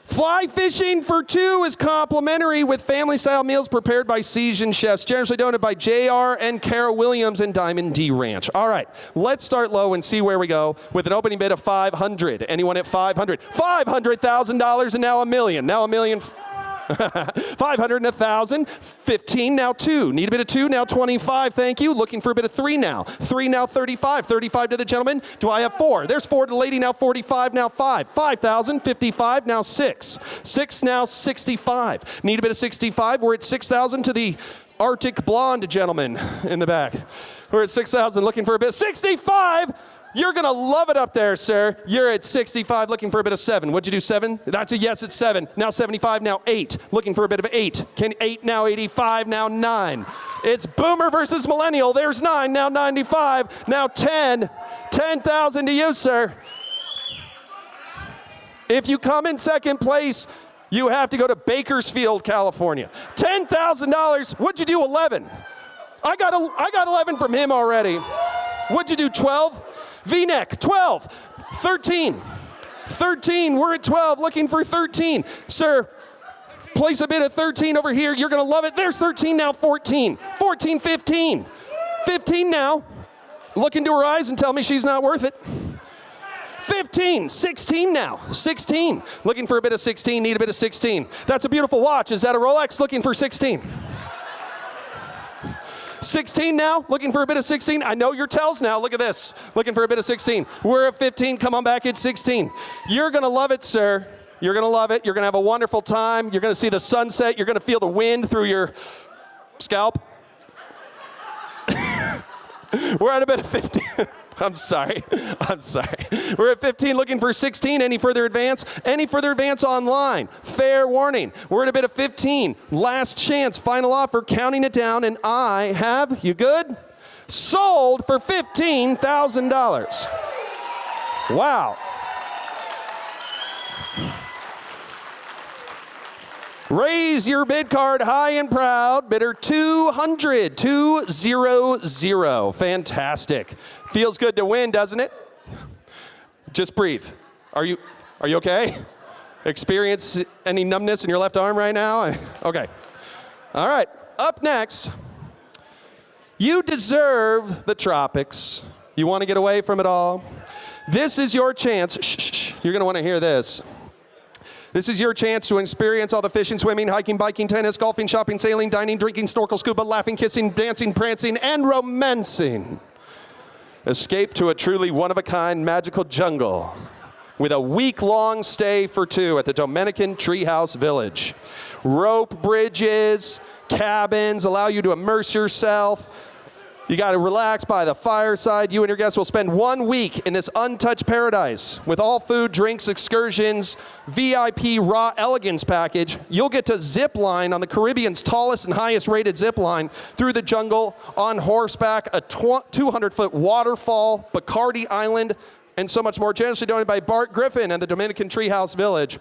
Fly fishing for 2 is complimentary with family-style meals prepared by seasoned chefs, generously donated by JR and Kara Williams and Diamond D Ranch. All right, let's start low and see where we go with an opening bid of 500. Anyone at 500? $500,000 and now $1 million. Now $1 million. 500 and 1,000. 15 now 2. Need a bit of 2 now 25. Thank you. Looking for a bit of 3 now. 3 now 35. 35 to the gentleman. Do I have 4? There's 4 to the lady now 45 now 5. 5,000. 55 now 6. 6 now 65. Need a bit of 65. We're at 6,000 to the Arctic blonde gentleman in the back. We're at 6,000 looking for a bit. 65. You're going to love it up there, sir. You're at 65, looking for a bit of 7. What'd you do, 7? That's a yes, it's 7. Now 75, now 8. Looking for a bit of 8. Can 8 now 85, now 9. It's boomer versus millennial. There's 9, now 95, now 10. 10,000 to you, sir. If you come in second place, you have to go to Bakersfield, California. $10,000. What'd you do, 11? I got 11 from him already. What'd you do, 12? V-neck, 12. 13. 13, we're at 12, looking for 13. Sir, place a bid at 13 over here. You're gonna love it. There's 13, now 14. 14, 15. 15 now. Look into her eyes and tell me she's not worth it. 15, 16 now, 16. Looking for a bit of 16, need a bit of 16. That's a beautiful watch. Is that a Rolex? Looking for 16. 16 now, looking for a bit of 16. I know your tells now, look at this. Looking for a bit of 16. We're at 15, come on back at 16. You're gonna love it, sir. You're gonna love it. You're gonna have a wonderful time. You're gonna see the sunset. You're gonna feel the wind through your scalp. We're at a bit of 15. I'm sorry. We're at 15, looking for 16. Any further advance? Any further advance online? Fair warning. We're at a bit of 15. Last chance, final offer, counting it down, and I have, you good? Sold for $15,000. Wow. Raise your bid card high and proud. Bidder 200, 200. Fantastic. Feels good to win, doesn't it? Just breathe. Are you okay? Experience any numbness in your left arm right now? Okay. All right. Up next, you deserve the tropics. You want to get away from it all? This is your chance. Shh. You're going to want to hear this. This is your chance to experience all the fishing, swimming, hiking, biking, tennis, golfing, shopping, sailing, dining, drinking, snorkel, scuba, laughing, kissing, dancing, prancing, and romancing. Escape to a truly one-of-a-kind magical jungle with a week-long stay for 2 at the Dominican Treehouse Village. Rope bridges, cabins allow you to immerse yourself. You got to relax by the fireside. You and your guests will spend 1 week in this untouched paradise with all food, drinks, excursions, VIP raw elegance package. You'll get to zip line on the Caribbean's tallest and highest rated zip line through the jungle on horseback, a 200-foot waterfall, Bacardi Island, and so much more, generously donated by Bart Griffin and the Dominican Treehouse Village.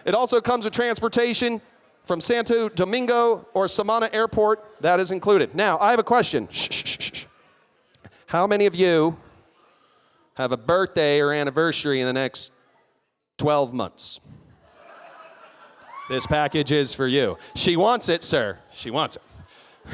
It also comes with transportation from Santo Domingo or Samana Airport. That is included. Now, I have a question. Shh. How many of you have a birthday or anniversary in the next 12 months? This package is for you. She wants it, sir. She wants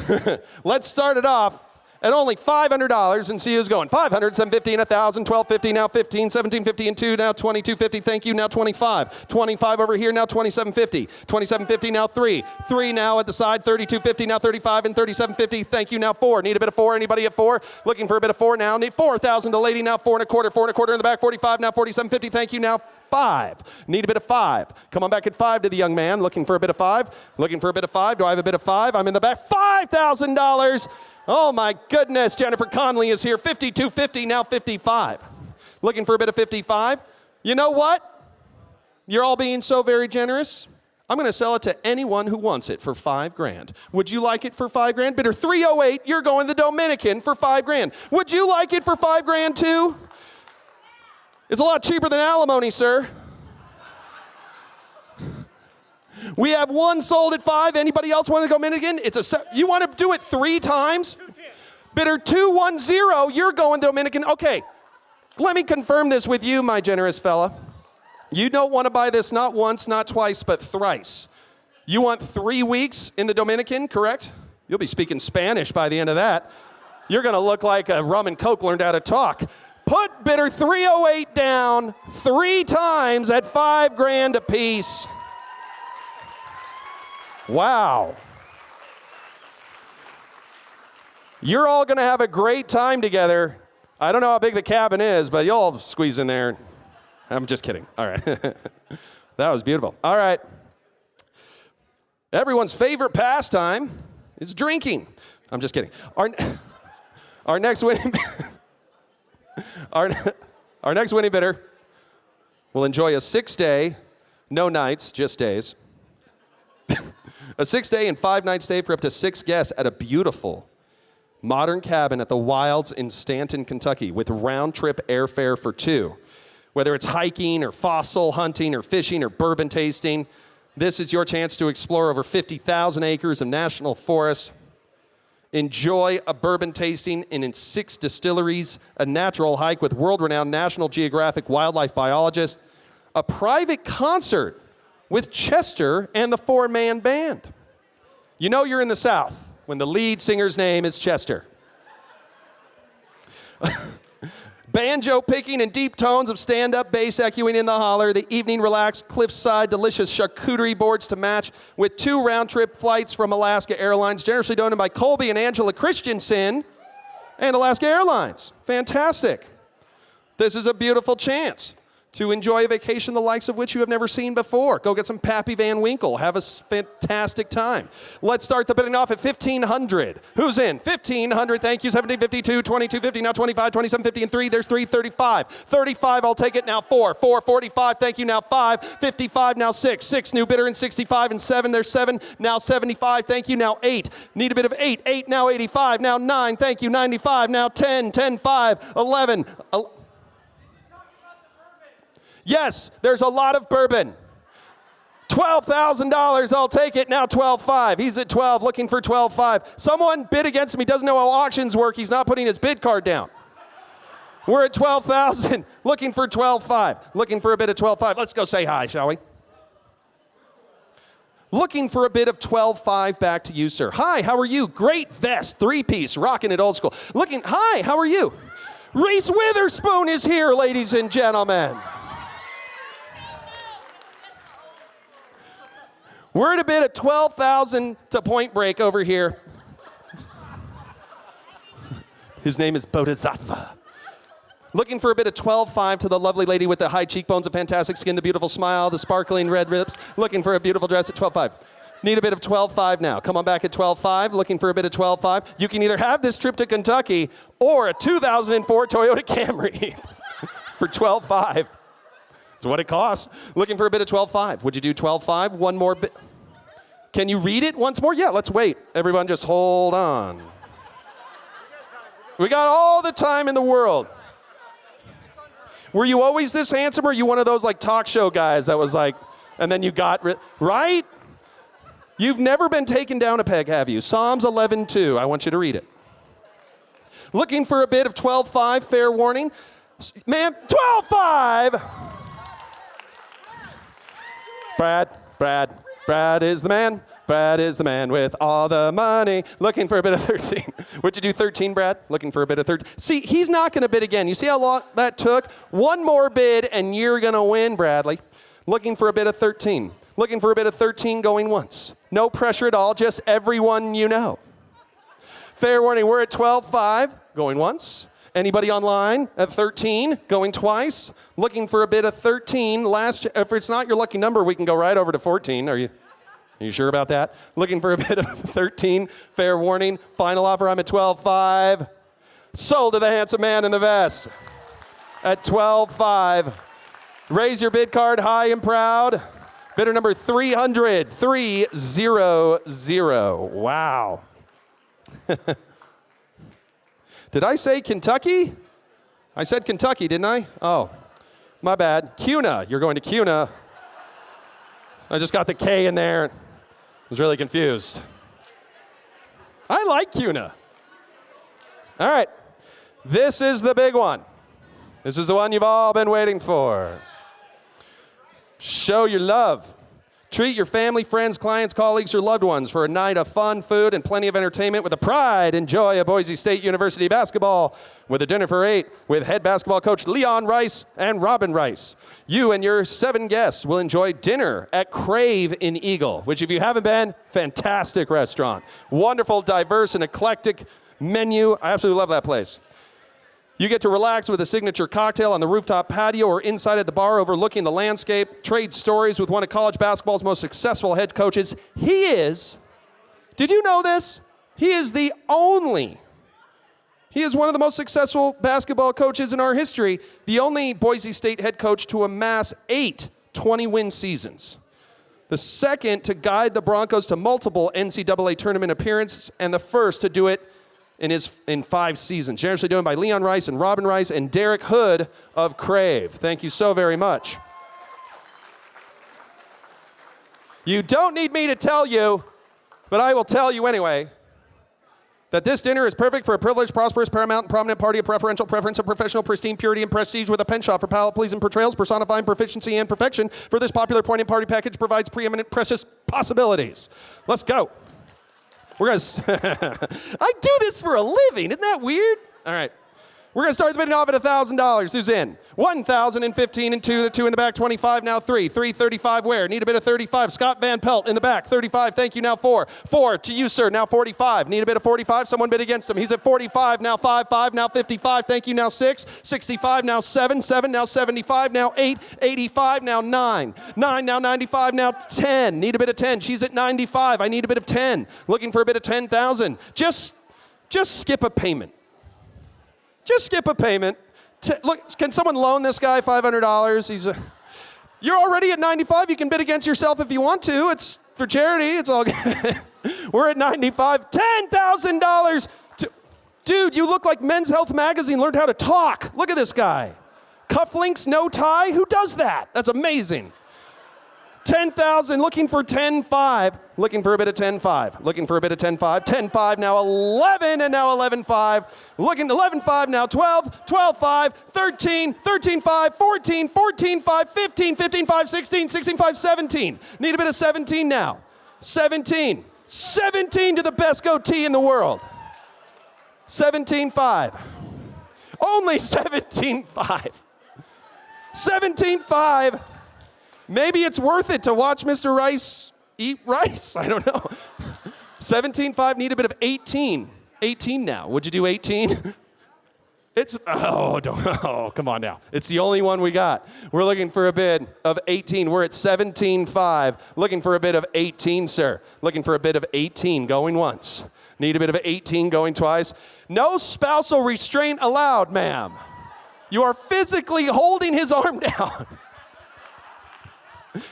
it. Let's start it off at only $500 and see who's going. 500, 750, and 1,000, 1,250, now 15, 1750, and 2, now 2250, thank you, now 25. 25 over here, now 2750. 2750, now 3. 3 now at the side, 3250, now 35, and 3750, thank you, now 4. Need a bit of 4, anybody at 4? Looking for a bit of 4 now, need 4,000 to lady, now 4 1/4, 4 1/4 in the back, 45, now 4750, thank you, now 5. Need a bit of 5. Come on back at 5 to the young man, looking for a bit of 5. Looking for a bit of 5, do I have a bit of 5? I'm in the back, $5,000. Oh my goodness, Jennifer Conley is here, 5250, now 55. Looking for a bit of 55. You know what? You're all being so very generous. I'm gonna sell it to anyone who wants it for $5,000. Would you like it for $5,000? Bidder 308, you're going to the Dominican for $5,000. Would you like it for $5,000 too? It's a lot cheaper than alimony, sir. We have one sold at 5. Anybody else want to go Dominican? You want to do it 3 times? Bidder 210, you're going Dominican. Okay, let me confirm this with you, my generous fella. You don't want to buy this not once, not twice, but thrice. You want 3 weeks in the Dominican, correct? You'll be speaking Spanish by the end of that. You're going to look like a rum and coke learned how to talk. Put bidder 308 down 3 times at $5,000 apiece. Wow. You're all going to have a great time together. I don't know how big the cabin is, but you'll all squeeze in there. I'm just kidding. All right. That was beautiful. All right. Everyone's favorite pastime is drinking. I'm just kidding. Our next winning Our, our next winning bidder will enjoy a 6-day, no nights, just days, a 6-day and 5-night stay for up to 6 guests at a beautiful modern cabin at the Wilds in Stanton, Kentucky, with round-trip airfare for 2. Whether it's hiking or fossil hunting or fishing or bourbon tasting, this is your chance to explore over 50,000 acres of national forest. Enjoy a bourbon tasting in 6 distilleries, a natural hike with world-renowned National Geographic wildlife biologist, a private concert with Chester and the 4-man band. You know you're in the South when the lead singer's name is Chester. Banjo picking and deep tones of stand-up bass echoing in the holler. The evening relaxed cliffside delicious charcuterie boards to match with 2 round-trip flights from Alaska Airlines, generously donated by Colby and Angela Christensen and Alaska Airlines. Fantastic. This is a beautiful chance to enjoy a vacation the likes of which you have never seen before. Go get some Pappy Van Winkle. Have a fantastic time. Let's start the bidding off at $1,500. Who's in? $1,500. Thank you. $1,752, $2,250, now $25, $2,750, and 3. There's 3. $35. $35. I'll take it now. 4. $45. Thank you. Now 5. $55. Now 6. 6. New bidder in $65 and 7. There's 7. Now $75. Thank you. Now 8. Need a bit of 8. 8. Now $85. Now 9. Thank you. $95. Now 10. 10. 5. 11. Yes, there's a lot of bourbon. $12,000, I'll take it. Now 12.5. He's at 12, looking for 12.5. Someone bid against him. He doesn't know how auctions work. He's not putting his bid card down. We're at 12,000, looking for 12.5. Looking for a bid of 12.5. Let's go say hi, shall we? Looking for a bid of 12.5 back to you, sir. Hi, how are you? Great vest, 3-piece, rocking it old school. Hi, how are you? Reese Witherspoon is here, ladies and gentlemen. We're at a bid of 12,000 to Point Break over here. His name is Bodhisattva. Looking for a bid of 12.5 to the lovely lady with the high cheekbones, the fantastic skin, the beautiful smile, the sparkling red lips. Looking for a beautiful dress at 12.5. Need a bid of 12.5 now. Come on back at 12.5. Looking for a bid of 12.5. You can either have this trip to Kentucky or a 2004 Toyota Camry for 12.5. That's what it costs. Looking for a bid of 12.5. Would you do 12.5? One more bid. Can you read it once more? Yeah, let's wait. Everyone just hold on. We got all the time in the world. Were you always this handsome, or are you one of those like talk show guys that was like, and then you got, right? You've never been taken down a peg, have you? Psalms 11:2. I want you to read it. Looking for a bid of 12.5, fair warning. Ma'am, 12.5. Brad is the man. Brad is the man with all the money. Looking for a bit of 13. Would you do 13, Brad? Looking for a bit of 13. See, he's not going to bid again. You see how long that took? One more bid and you're going to win, Bradley. Looking for a bit of 13. Looking for a bit of 13 going once. No pressure at all, just everyone you know. Fair warning, we're at 12.5, going once. Anybody online at 13, going twice? Looking for a bit of 13. If it's not your lucky number, we can go right over to 14. Are you sure about that? Looking for a bit of 13. Fair warning. Final offer, I'm at 12.5. Sold to the handsome man in the vest at 12.5. Raise your bid card high and proud. Bidder number 300. 300. Wow. Did I say Kentucky? I said Kentucky, didn't I? Oh, my bad. Cuna. You're going to Cuna. I just got the K in there. I was really confused. I like Cuna. All right. This is the big one. This is the one you've all been waiting for. Show your love. Treat your family, friends, clients, colleagues, or loved ones for a night of fun, food, and plenty of entertainment with a pride and joy of Boise State University basketball with a dinner for 8 with head basketball coach Leon Rice and Robin Rice. You and your 7 guests will enjoy dinner at Crave in Eagle, which if you haven't been, fantastic restaurant. Wonderful, diverse, and eclectic menu. I absolutely love that place. You get to relax with a signature cocktail on the rooftop patio or inside at the bar overlooking the landscape. Trade stories with one of college basketball's most successful head coaches. Did you know this? He is the only He is one of the most successful basketball coaches in our history, the only Boise State head coach to amass 8 20-win seasons. The second to guide the Broncos to multiple NCAA tournament appearances, and the first to do it in 5 seasons. Generously done by Leon Rice and Robin Rice and Derek Hood of Crave. Thank you so very much. You don't need me to tell you, but I will tell you anyway, that this dinner is perfect for a privileged, prosperous, paramount, and prominent party of preferential preference of professional, pristine purity and prestige with a penchant for palate-pleasing portrayals, personifying proficiency and perfection. For this popular poignant party package provides preeminent, precious possibilities. Let's go. We're gonna, I do this for a living. Isn't that weird? All right. We're going to start the bidding off at $1,000. Who's in? 1,015 and 2. The 2 in the back, 25. Now 3. 335 where? Need a bid of 35. Scott Van Pelt in the back, 35. Thank you. Now 4. 4 to you, sir. Now 45. Need a bid of 45. Someone bid against him. He's at 45. Now 5. 5. Now 55. Thank you. Now 6. 65. Now 7. 7. Now 75. Now 8. 85. Now 9. 9. Now 95. Now 10. Need a bid of 10. She's at 95. I need a bid of 10. Looking for a bid of 10,000. Just skip a payment. Just skip a payment. Look, can someone loan this guy $500? You're already at 95. You can bid against yourself if you want to. It's for charity. It's all good. We're at 95. $10,000. Dude, you look like Men's Health Magazine learned how to talk. Look at this guy. Cufflinks, no tie. Who does that? That's amazing. 10,000, looking for 10.5, looking for a bit of 10.5, looking for a bit of 10.5, 10.5, now 11, and now 11.5, looking 11.5, now 12, 12.5, 13, 13.5, 14, 14.5, 15, 15.5, 16, 16.5, 17. Need a bit of 17 now. 17, 17 to the best goatee in the world. 17.5. Only 17.5. 17.5. Maybe it's worth it to watch Mr. Rice eat rice. I don't know. 17.5, need a bit of 18. 18 now. Would you do 18? Come on now. It's the only one we got. We're looking for a bid of 18. We're at 17.5. Looking for a bid of 18, sir. Looking for a bid of 18, going once. Need a bit of 18, going twice. No spousal restraint allowed, ma'am. You are physically holding his arm down.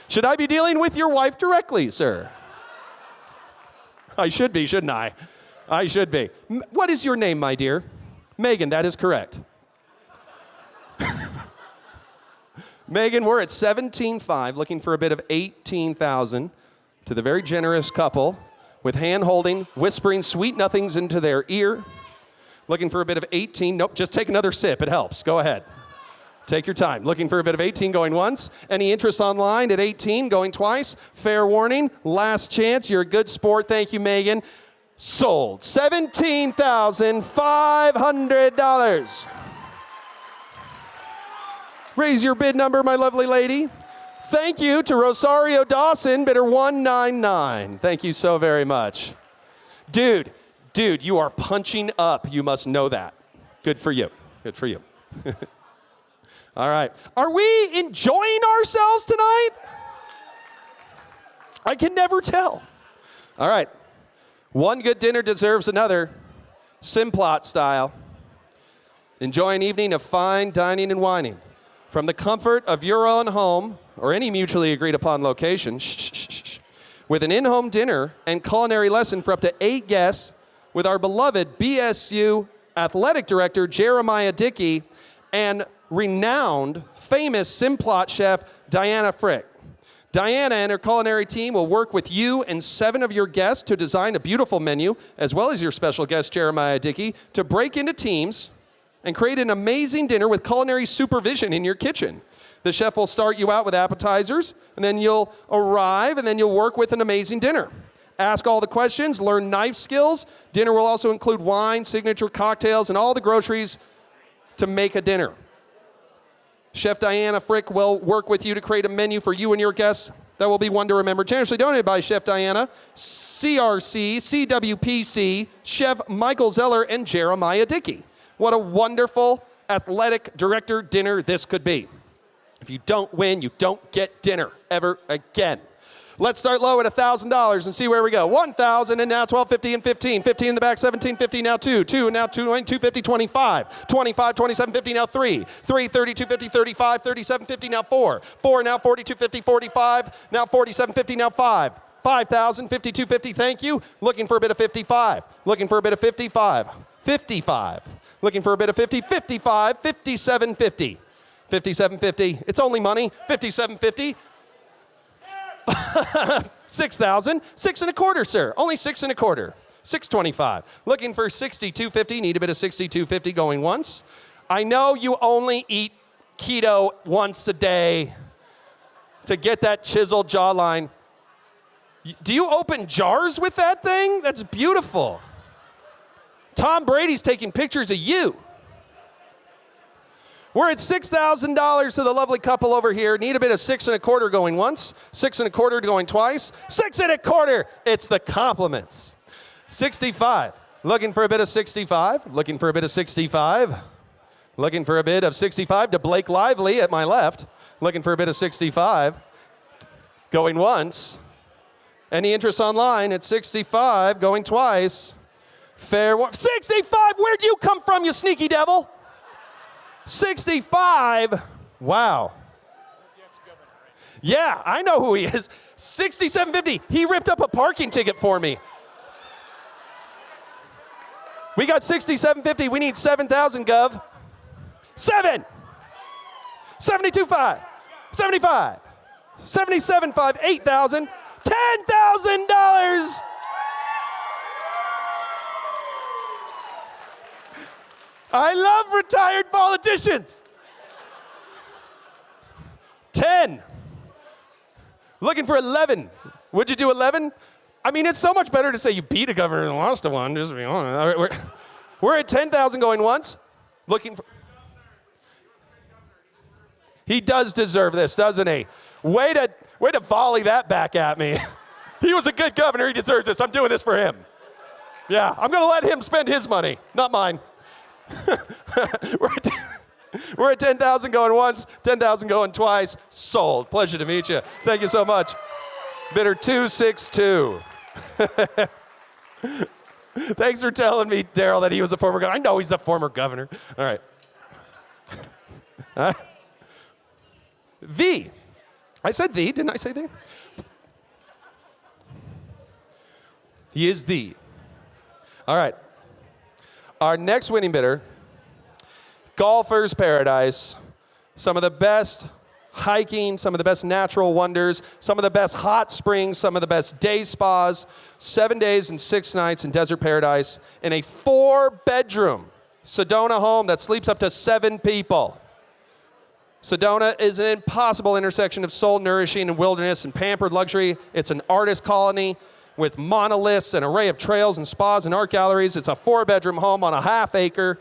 Should I be dealing with your wife directly, sir? I should be, shouldn't I? I should be. What is your name, my dear? Megan, that is correct. Megan, we're at 17.5, looking for a bid of 18,000 to the very generous couple with hand-holding, whispering sweet nothings into their ear. Looking for a bid of 18. Nope, just take another sip. It helps. Go ahead. Take your time. Looking for a bit of 18 going once. Any interest online at 18 going twice? Fair warning. Last chance. You're a good sport. Thank you, Megan. Sold. $17,500. Raise your bid number, my lovely lady. Thank you to Rosario Dawson, bidder 199. Thank you so very much. Dude, you are punching up. You must know that. Good for you. Good for you. All right. Are we enjoying ourselves tonight? I can never tell. All right. One good dinner deserves another. Simplot style. Enjoy an evening of fine dining and wining. From the comfort of your own home or any mutually agreed upon location, with an in-home dinner and culinary lesson for up to 8 guests with our beloved BSU athletic director, Jeremiah Dickey, and renowned, famous Simplot chef, Diana Frick. Diana and her culinary team will work with you and 7 of your guests to design a beautiful menu, as well as your special guest, Jeremiah Dickey, to break into teams and create an amazing dinner with culinary supervision in your kitchen. The chef will start you out with appetizers, and then you'll arrive, and then you'll work with an amazing dinner. Ask all the questions, learn knife skills. Dinner will also include wine, signature cocktails, and all the groceries to make a dinner. Chef Diana Frick will work with you to create a menu for you and your guests that will be one to remember. Generously donated by Chef Diana, CRC, CWPC, Chef Michael Zeller, and Jeremiah Dickey. What a wonderful athletic director dinner this could be. If you don't win, you don't get dinner ever again. Let's start low at $1,000 and see where we go. 1,000 and now 1250 and 15. 15 in the back, 1750 now 2. 2 and now 250, 25. 25, 2750 now 3. 3, 3250, 35. 3750 now 4. 4 now 4250, 45. Now 4750 now 5. 5,000, 5250, thank you. Looking for a bit of 55. Looking for a bit of 55. 55. Looking for a bit of 50. 55, 5750. 5750, it's only money. 5750. 6,000, 6 and a quarter, sir. Only 6 and a quarter. 625. Looking for 6250. Need a bit of 6250 going once. I know you only eat keto once a day to get that chiseled jawline. Do you open jars with that thing? That's beautiful. Tom Brady's taking pictures of you. We're at $6,000 to the lovely couple over here. Need a bit of 6 and a quarter going once, 6 and a quarter going twice, 6 and a quarter. It's the compliments. 65. Looking for a bit of 65. Looking for a bit of 65. Looking for a bit of 65 to Blake Lively at my left. Looking for a bit of 65. Going once. Any interest online at 65, going twice. Fair 65, where'd you come from, you sneaky devil? 65, wow. Yeah, I know who he is. 6750, he ripped up a parking ticket for me. We got 6750, we need 7,000, Gov. 7, 72.5, 75, 77.5, 8,000. $10,000. I love retired politicians. 10. Looking for 11. Would you do 11? I mean, it's so much better to say you beat a governor than lost a one, just to be honest. All right, we're at 10,000 going once. Looking for. He does deserve this, doesn't he? Way to volley that back at me. He was a good governor. He deserves this. I'm doing this for him. Yeah, I'm going to let him spend his money, not mine. We're at 10,000 going once, 10,000 going twice. Sold. Pleasure to meet you. Thank you so much. Bidder 262. Thanks for telling me, Daryl, that he was a former governor. I know he's a former governor. All right. V. I said the, didn't I say the? He is the. All right. Our next winning bidder, Golfer's Paradise. Some of the best hiking, some of the best natural wonders, some of the best hot springs, some of the best day spas, 7 days and 6 nights in Desert Paradise in a 4-bedroom Sedona home that sleeps up to 7 people. Sedona is an impossible intersection of soul-nourishing and wilderness and pampered luxury. It's an artist colony with monoliths, an array of trails and spas and art galleries. It's a 4-bedroom home on a half-acre,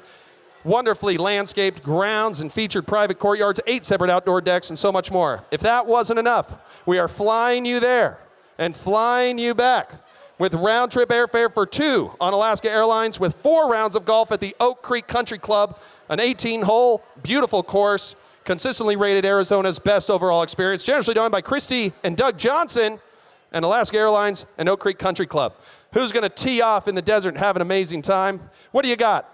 wonderfully landscaped grounds and featured private courtyards, 8 separate outdoor decks, and so much more. If that wasn't enough, we are flying you there and flying you back with round-trip airfare for 2 on Alaska Airlines with 4 rounds of golf at the Oak Creek Country Club, an 18-hole, beautiful course, consistently rated Arizona's best overall experience, generously done by Christy and Doug Johnson and Alaska Airlines and Oak Creek Country Club. Who's going to tee off in the desert and have an amazing time? What do you got?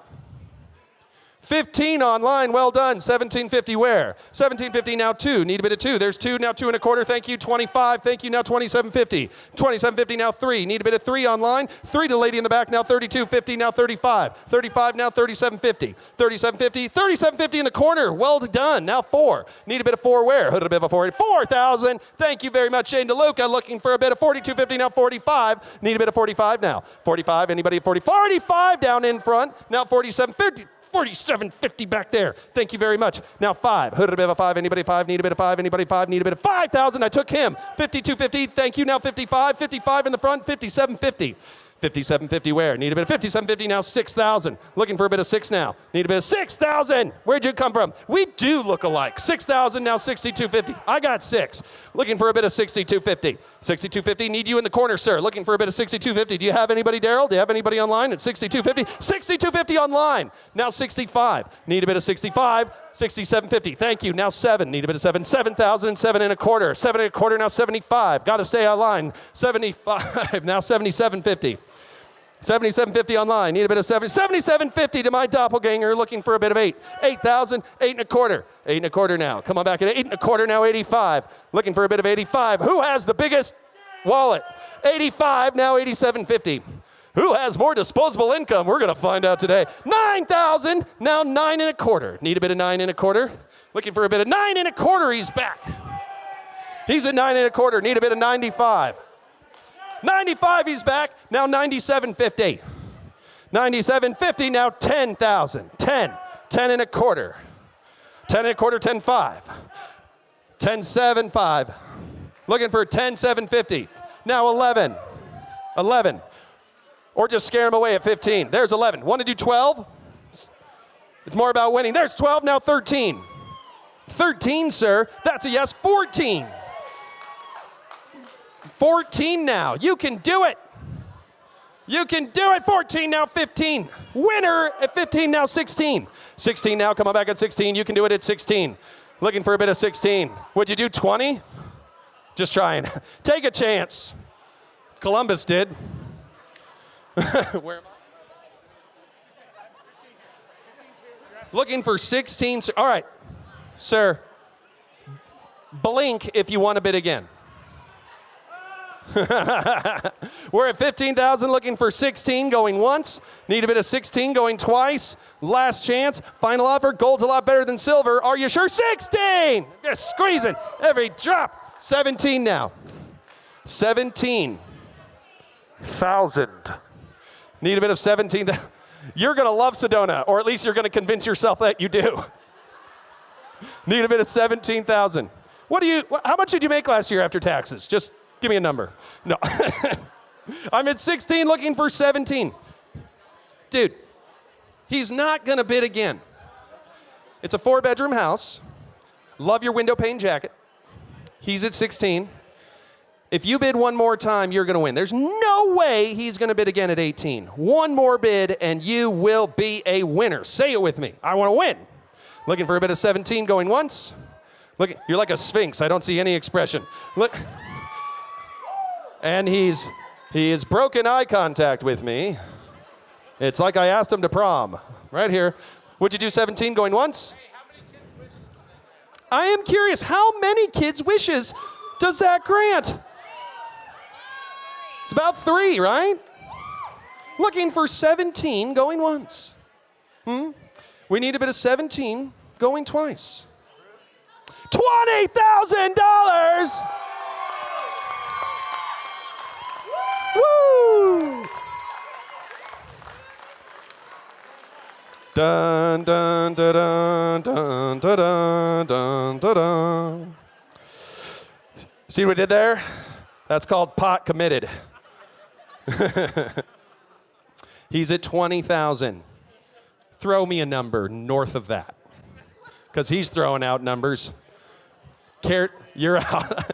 15 online, well done. 1750 where? 1750 now 2, need a bit of 2. There's 2, now 2 and a quarter, thank you. 25, thank you, now 2750. 2750 now 3, need a bit of 3 online. 3 to lady in the back, now 3250, now 35. 35 now 3750. 3750, 3750 in the corner, well done. Now 4, need a bit of 4 where? Hood a bit of a 4, 4,000. Thank you very much, Shane DeLuca. Looking for a bit of 4250, now 45. Need a bit of 45 now. 45, anybody at 40? 45 down in front, now 4750. 4750 back there. Thank you very much. Now 5. Hood a bit of a 5. Anybody 5? Need a bit of 5. Anybody 5? Need a bit of 5,000. I took him. 5250. Thank you. Now 55. 55 in the front. 5750. 5750 where? Need a bit of 5750 now, 6,000. Looking for a bit of 6 now. Need a bit of 6,000. Where'd you come from? We do look alike. 6,000 now, 6,250. I got 6. Looking for a bit of 6,250. 6,250, need you in the corner, sir. Looking for a bit of 6,250. Do you have anybody, Daryl? Do you have anybody online at 6,250? 6,250 online. Now 65. Need a bit of 65. 6,750. Thank you. Now 7. Need a bit of 7. 7,000. 7 and a quarter. 7 and a quarter. Now 75. Got to stay online. 75. Now 7,750. 7750 online. Need a bit of 7750 to my doppelganger. Looking for a bit of 8. 8,000. 8 and a quarter. 8 and a quarter now. Come on back at 8 and a quarter now. 85. Looking for a bit of 85. Who has the biggest wallet? 85 now. 8750. Who has more disposable income? We're going to find out today. 9,000 now. 9 and a quarter. Need a bit of 9 and a quarter. Looking for a bit of 9 and a quarter. He's back. He's at 9 and a quarter. Need a bit of 95. 95, he's back. Now 9750. 9750, now 10,000. 10. 10 and a quarter. 10 and a quarter, 10.5. 10.75. Looking for 10.750. Now 11. 11. Or just scare him away at 15. There's 11. Want to do 12? It's more about winning. There's 12, now 13. 13, sir. That's a yes. 14. 14 now. You can do it. You can do it. 14 now, 15. Winner at 15 now, 16. 16 now, come on back at 16. You can do it at 16. Looking for a bit of 16. Would you do 20? Just trying. Take a chance. Columbus did. Where am I? Looking for 16. All right, sir. Blink if you want a bid again. We're at 15,000, looking for 16, going once. Need a bit of 16, going twice. Last chance, final offer. Gold's a lot better than silver. Are you sure? 16! Just squeezing every drop. 17 now. 17,000. Need a bit of 17. You're going to love Sedona, or at least you're going to convince yourself that you do. Need a bit of 17,000. How much did you make last year after taxes? Just give me a number. No. I'm at 16 looking for 17. Dude, he's not going to bid again. It's a 4-bedroom house. Love your window pane jacket. He's at 16. If you bid one more time, you're going to win. There's no way he's going to bid again at 18. One more bid and you will be a winner. Say it with me. I want to win. Looking for a bit of 17 going once. Look, you're like a sphinx. I don't see any expression. Look. And he has broken eye contact with me. It's like I asked him to prom. Right here. Would you do 17 going once? Hey, how many kids' wishes? I am curious, how many kids' wishes does that grant? It's about 3, right? Looking for 17 going once. We need a bit of 17 going twice. $20,000! Woo! Dun dun dun dun dun dun dun dun dun. See what we did there? That's called pot committed. He's at 20,000. Throw me a number north of that, because he's throwing out numbers. Carrot, you're out.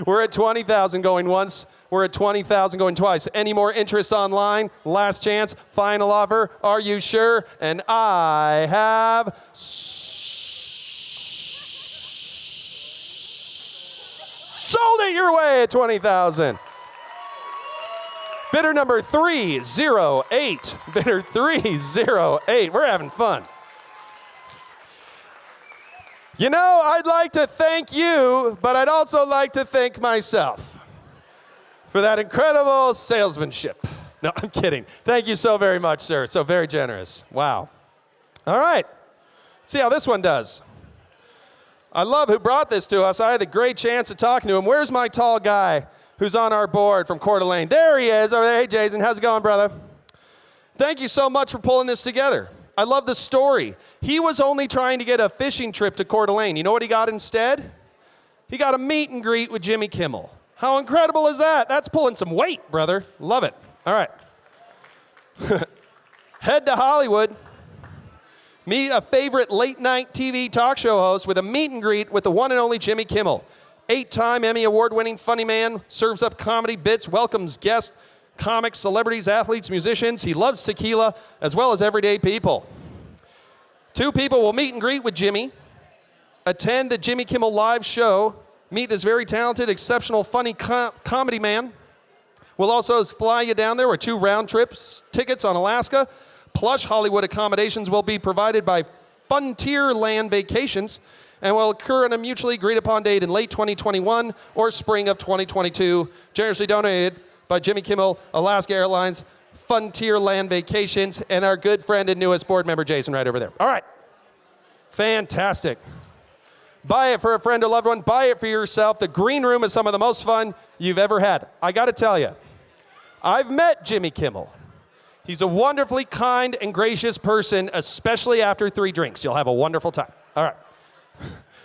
We're at 20,000 going once. We're at 20,000 going twice. Any more interest online? Last chance, final offer. Are you sure? And I have sold it your way at 20,000. Bidder number 308. Bidder 308. We're having fun. You know, I'd like to thank you, but I'd also like to thank myself for that incredible salesmanship. No, I'm kidding. Thank you so very much, sir. So very generous. Wow. All right. Let's see how this one does. I love who brought this to us. I had the great chance of talking to him. Where's my tall guy who's on our board from Coeur d'Alene? There he is over there. Hey, Jason. How's it going, brother? Thank you so much for pulling this together. I love the story. He was only trying to get a fishing trip to Coeur d'Alene. You know what he got instead? He got a meet and greet with Jimmy Kimmel. How incredible is that? That's pulling some weight, brother. Love it. All right. Head to Hollywood. Meet a favorite late-night TV talk show host with a meet and greet with the one and only Jimmy Kimmel. 8-time Emmy award-winning funny man, serves up comedy bits, welcomes guests, comics, celebrities, athletes, musicians. He loves tequila as well as everyday people. 2 people will meet and greet with Jimmy, attend the Jimmy Kimmel Live show, meet this very talented, exceptional, funny comedy man. We'll also fly you down there with 2 round trips tickets on Alaska. Plush Hollywood accommodations will be provided by Frontierland Vacations and will occur on a mutually agreed upon date in late 2021 or spring of 2022. Generously donated by Jimmy Kimmel, Alaska Airlines, Frontierland Vacations, and our good friend and newest board member, Jason, right over there. All right. Fantastic. Buy it for a friend or loved one. Buy it for yourself. The green room is some of the most fun you've ever had. I got to tell you, I've met Jimmy Kimmel. He's a wonderfully kind and gracious person, especially after 3 drinks. You'll have a wonderful time. All right.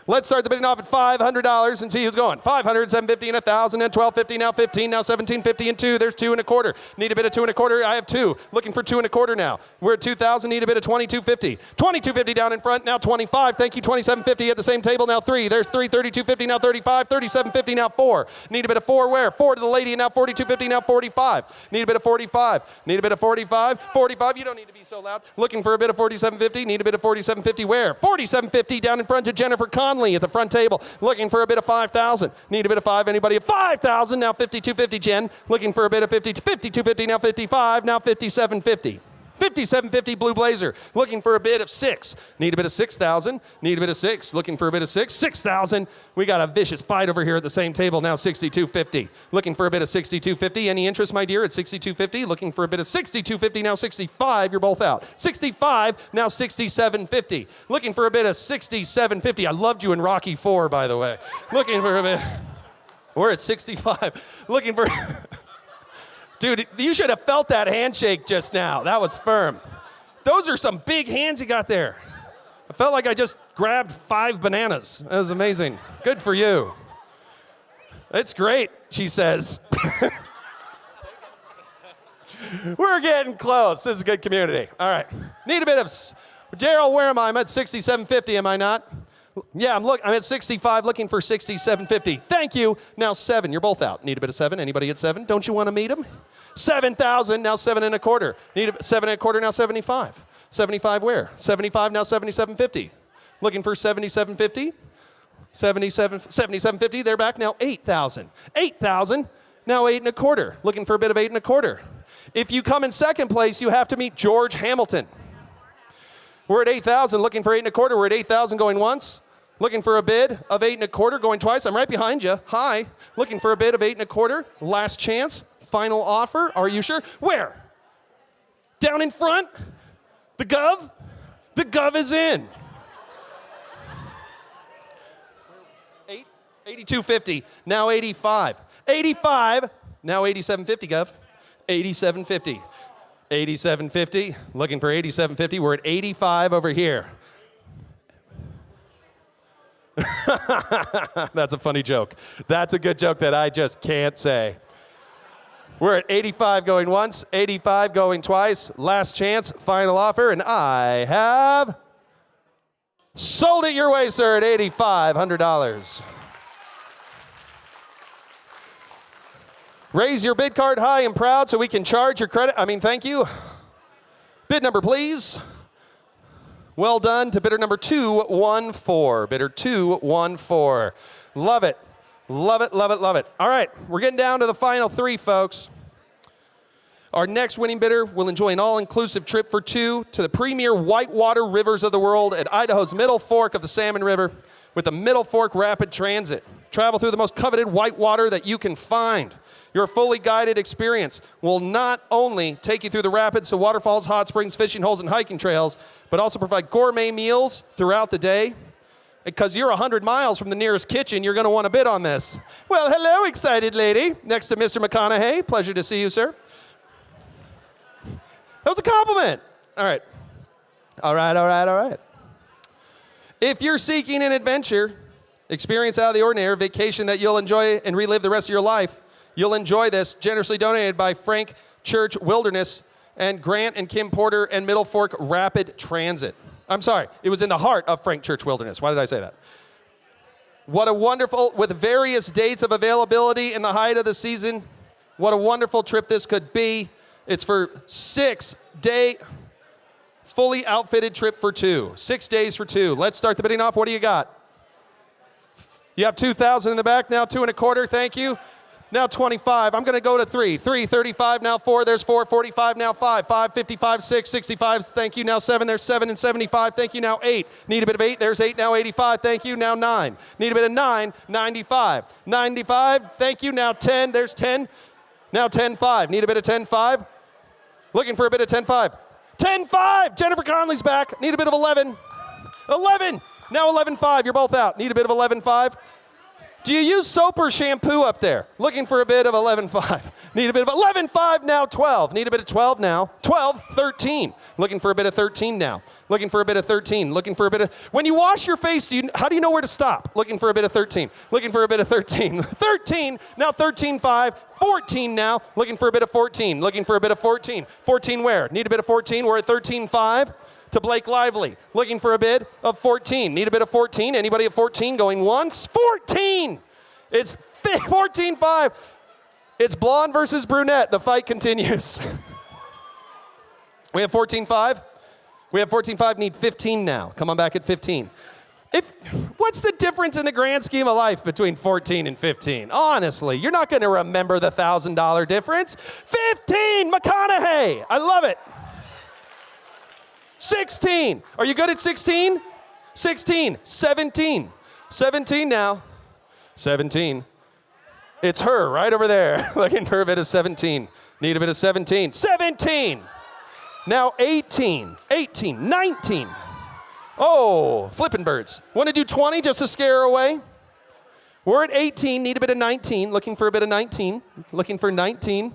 Let's start the bidding off at $500 and see who's going. 500, 750, and 1,000, and 1,250, now 15, now 1,750, and 2. There's 2 1/4. Need a bid of 2 1/4. I have 2. Looking for 2 1/4 now. We're at 2,000. Need a bid of 2,250. 2,250 down in front. Now 25. Thank you. 2,750 at the same table. Now 3. There's 3. 3,250. Now 35. 3,750. Now 4. Need a bid of 4. Where? 4 to the lady. Now 4,250. Now 45. Need a bid of 45. Need a bid of 45. 45. You don't need to be so loud. Looking for a bid of 4750. Need a bid of 4750. Where? 4750 down in front to Jennifer Conley at the front table. Looking for a bid of 5,000. Need a bid of 5. Anybody at 5,000? Now 5250. Jen. Looking for a bid of 50. 5250. Now 55. Now 5750. 5750 Blue Blazer. Looking for a bid of 6. Need a bid of 6,000. Need a bid of 6. Looking for a bid of 6. 6,000. We got a vicious fight over here at the same table. Now 6250. Looking for a bid of 6250. Any interest, my dear, at 6250? Looking for a bid of 6250. Now 65. You're both out. 65. Now 6750. Looking for a bid of 6750. I loved you in Rocky 4, by the way. Looking for a bid. We're at 65. Looking for... Dude, you should have felt that handshake just now. That was firm. Those are some big hands you got there. I felt like I just grabbed 5 bananas. That was amazing. Good for you. It's great, she says. We're getting close. This is a good community. All right. Need a bit of... Daryl, where am I? I'm at 6750, am I not? Yeah, I'm at 65, looking for 6750. Thank you. Now 7. You're both out. Need a bit of 7. Anybody at 7? Don't you want to meet him? 7,000. Now 7 1/4. Need a 7 1/4. Now 75. 75 where? 75. Now 7750. Looking for 7750. 7750. They're back now 8,000. 8,000. Now 8 1/4. Looking for a bit of 8 1/4. If you come in second place, you have to meet George Hamilton. We're at 8,000. Looking for 8 1/4. We're at 8,000 going once. Looking for a bid of 8 1/4, going twice. I'm right behind you. Hi. Looking for a bid of 8 1/4. Last chance. Final offer. Are you sure? Where? Down in front? The Gov? The Gov is in. 8250. Now 85. 85. Now 8750, Gov. 8750. 8750. Looking for 8750. We're at 85 over here. That's a funny joke. That's a good joke that I just can't say. We're at 85 going once, 85 going twice. Last chance, final offer, and I have sold it your way, sir, at $8,500. Raise your bid card high and proud so we can charge your credit. Thank you. Bid number, please. Well done to bidder number 214. Bidder 214. Love it. Love it, love it, love it. All right, we're getting down to the final 3, folks. Our next winning bidder will enjoy an all-inclusive trip for 2 to the premier whitewater rivers of the world at Idaho's Middle Fork of the Salmon River with the Middle Fork Rapid Transit. Travel through the most coveted whitewater that you can find. Your fully guided experience will not only take you through the rapids to waterfalls, hot springs, fishing holes, and hiking trails, but also provide gourmet meals throughout the day. Because you're 100 miles from the nearest kitchen, you're going to want to bid on this. Well, hello, excited lady. Next to Mr. McConaughey. Pleasure to see you, sir. That was a compliment. All right. All right, all right, all right. If you're seeking an adventure experience out of the ordinary, vacation that you'll enjoy and relive the rest of your life. You'll enjoy this, generously donated by Frank Church Wilderness and Grant and Kim Porter and Middle Fork Rapid Transit. I'm sorry, it was in the heart of Frank Church Wilderness. Why did I say that? What a wonderful, with various dates of availability in the height of the season, what a wonderful trip this could be. It's for 6-day, fully outfitted trip for 2. 6 days for 2. Let's start the bidding off. What do you got? You have 2,000 in the back, now 2 1/4, thank you. Now 25, I'm gonna go to 3. 3, 35, now 4, there's 4, 45, now 5, 5, 55, 6, 65, thank you, now 7, there's 7 and 75, thank you, now 8. Need a bit of 8, there's 8, now 85, thank you, now 9. Need a bit of 9, 95. 95, thank you, now 10, there's 10, now 10, 5. Need a bit of 10, 5. Looking for a bit of 10, 5. 10, 5, Jennifer Conley's back, need a bit of 11. 11, now 11, 5, you're both out. Need a bit of 11, 5. Do you use soap or shampoo up there? Looking for a bit of 11.5. Need a bit of 11.5 now, 12. Need a bit of 12 now. 12, 13. Looking for a bit of 13 now. Looking for a bit of 13. Looking for a bit of, when you wash your face, how do you know where to stop? Looking for a bit of 13. Looking for a bit of 13. 13, now 13.5. 14 now. Looking for a bit of 14. Looking for a bit of 14. 14 where? Need a bit of 14. We're at 13.5. To Blake Lively, looking for a bid of 14. Need a bit of 14. Anybody at 14 going once? 14! It's 14-5. It's blonde versus brunette. The fight continues. We have 14-5. We have 14-5. Need 15 now. Come on back at 15. What's the difference in the grand scheme of life between 14 and 15? Honestly, you're not going to remember the $1,000 difference. 15, McConaughey. I love it. 16. Are you good at 16? 16. 17. 17 now. 17. It's her right over there. Looking for a bit of 17. Need a bit of 17. 17. Now 18. 18. 19. Oh, flipping birds. Want to do 20 just to scare her away? We're at 18. Need a bit of 19. Looking for a bit of 19. Looking for 19.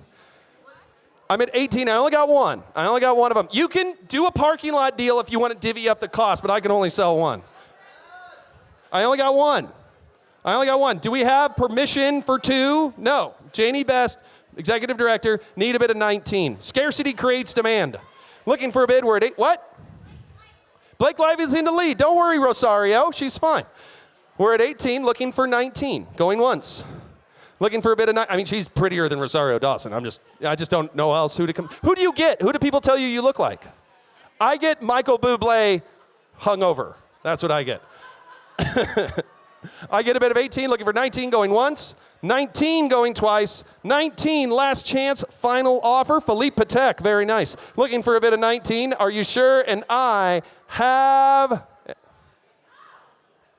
I'm at 18, I only got one. I only got one of them. You can do a parking lot deal if you want to divvy up the cost, but I can only sell one. I only got one. I only got one. Do we have permission for 2? No. Janie Best, Executive Director, need a bit of 19. Scarcity creates demand. Looking for a bid, we're at 8. What? Blake Lively's in the lead. Don't worry, Rosario, she's fine. We're at 18, looking for 19. Going once. Looking for a bit of, I mean, she's prettier than Rosario Dawson. I just don't know else who to come. Who do you get? Who do people tell you look like? I get Michael Bublé hungover. That's what I get. I get a bit of 18, looking for 19, going once. 19 going twice. 19, last chance, final offer. Philippe Patek, very nice. Looking for a bit of 19. Are you sure? And I have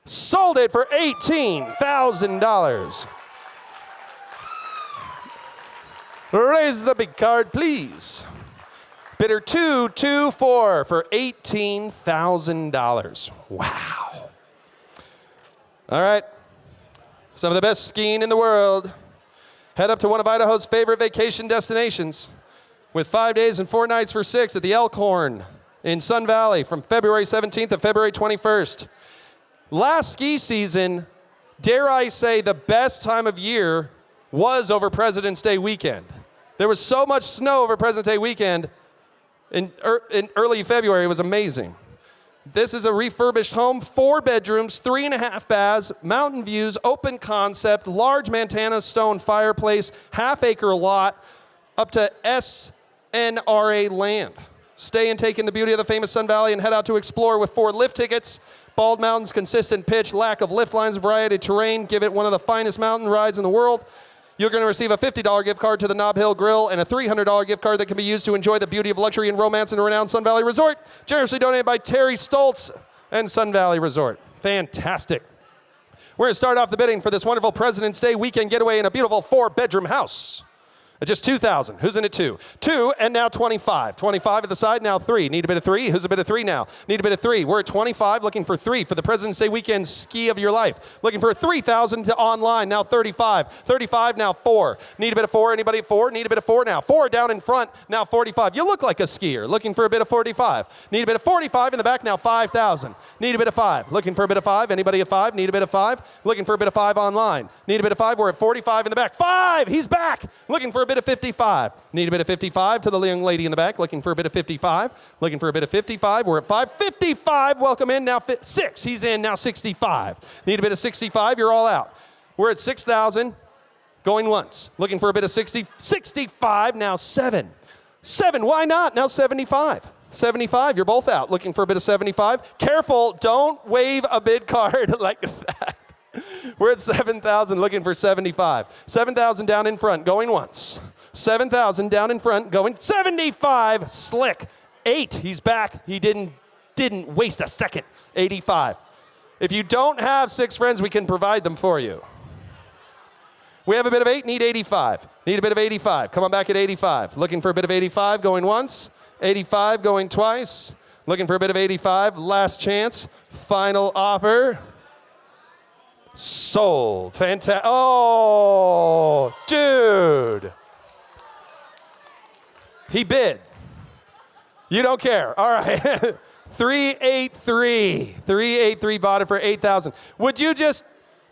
sold it for $18,000. Raise the big card, please. Bidder 224 for $18,000. Wow. All right. Some of the best skiing in the world. Head up to one of Idaho's favorite vacation destinations with 5 days and 4 nights for 6 at the Elkhorn in Sun Valley from February 17th to February 21st. Last ski season, dare I say, the best time of year was over President's Day weekend. There was so much snow over President's Day weekend in early February. It was amazing. This is a refurbished home, 4 bedrooms, 3.5 baths, mountain views, open concept, large Montana stone fireplace, half-acre lot, up to SNRA land. Stay and take in the beauty of the famous Sun Valley and head out to explore with 4 lift tickets. Bald Mountain's consistent pitch, lack of lift lines, variety of terrain give it one of the finest mountain rides in the world. You're going to receive a $50 gift card to the Nob Hill Grill and a $300 gift card that can be used to enjoy the beauty of luxury and romance in the renowned Sun Valley Resort, generously donated by Terry Stoltz and Sun Valley Resort. Fantastic. We're going to start off the bidding for this wonderful President's Day weekend getaway in a beautiful 4-bedroom house Just 2,000. Who's in at 2? 2, and now 25. 25 at the side, now 3. Need a bit of 3? Who's a bit of 3 now? Need a bit of 3. We're at 25, looking for 3 for the President's Day weekend ski of your life. Looking for 3,000 to online, now 35. 35, now 4. Need a bit of 4? Anybody at 4? Need a bit of 4 now. 4 down in front, now 45. You look like a skier. Looking for a bit of 45. Need a bit of 45 in the back, now 5,000. Need a bit of 5. Looking for a bit of 5. Anybody at 5? Need a bit of 5. Looking for a bit of 5 online. Need a bit of 5. We're at 45 in the back. 5! He's back! Looking for a bit of 55. Need a bit of 55 to the young lady in the back. Looking for a bit of 55. Looking for a bit of 55. We're at 5. 55. Welcome in. Now 6. He's in. Now 65. Need a bit of 65. You're all out. We're at 6,000. Going once. Looking for a bit of 60. 65. Now 7. 7. Why not? Now 75. 75. You're both out. Looking for a bit of 75. Careful. Don't wave a bid card like that. We're at 7,000, looking for 75. 7,000 down in front, going once. 7,000 down in front, going 75. Slick. 8. He's back. He didn't waste a second. 85. If you don't have 6 friends, we can provide them for you. We have a bit of 8, need 85. Need a bit of 85. Come on back at 85. Looking for a bit of 85, going once. 85, going twice. Looking for a bit of 85. Last chance. Final offer. Sold. Fantastic. Oh, dude. He bid. You don't care. All right. 383. 383 bought it for 8,000. Would you just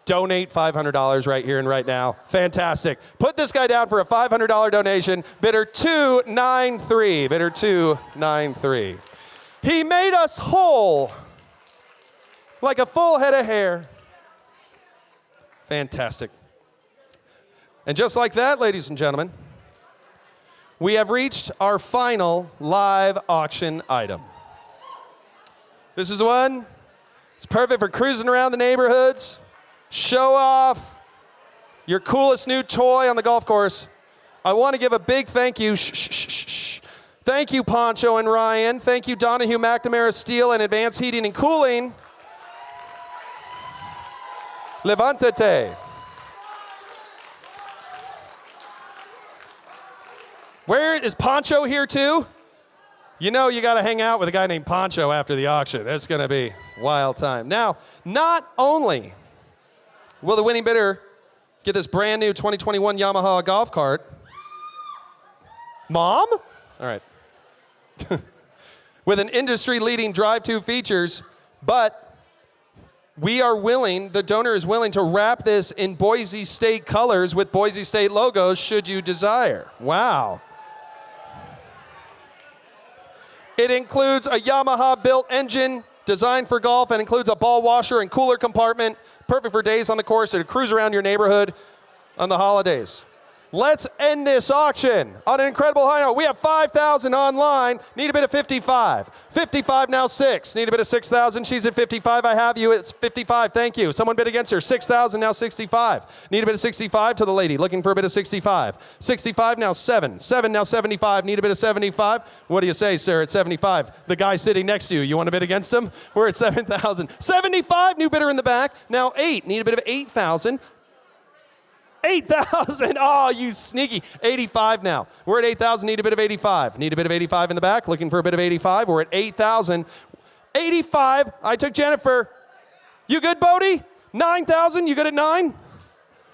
donate $500 right here and right now? Fantastic. Put this guy down for a $500 donation. Bidder 293. Bidder 293. He made us whole like a full head of hair. Fantastic. And just like that, ladies and gentlemen, we have reached our final live auction item. This is one. It's perfect for cruising around the neighborhoods. Show off your coolest new toy on the golf course. I want to give a big thank you. Thank you, Poncho and Ryan. Thank you, Donahue McNamara Steel and Advanced Heating and Cooling. Levantate. Where is Poncho here too? You know you got to hang out with a guy named Poncho after the auction. It's going to be a wild time. Now, not only will the winning bidder get this brand new 2021 Yamaha golf cart. Mom? All right. With an industry-leading drive-to features, but the donor is willing to wrap this in Boise State colors with Boise State logos should you desire. Wow. It includes a Yamaha-built engine designed for golf and includes a ball washer and cooler compartment, perfect for days on the course or to cruise around your neighborhood on the holidays. Let's end this auction on an incredible high note. We have 5,000 online. Need a bit of 55. 55 now 6. Need a bit of 6,000. She's at 55. I have you. It's 55. Thank you. Someone bid against her. 6,000 now 65. Need a bit of 65 to the lady. Looking for a bit of 65. 65 now 7. 7 now 75. Need a bit of 75. What do you say, sir, at 75? The guy sitting next to you. You want to bid against him? We're at 7,000. 75. New bidder in the back. Now 8. Need a bit of 8,000. 8,000. Oh, you sneaky. 85 now. We're at 8,000. Need a bit of 85. Need a bit of 85 in the back. Looking for a bit of 85. We're at 8,000. 85. I took Jennifer. You good, Bodie? 9,000. You good at 9?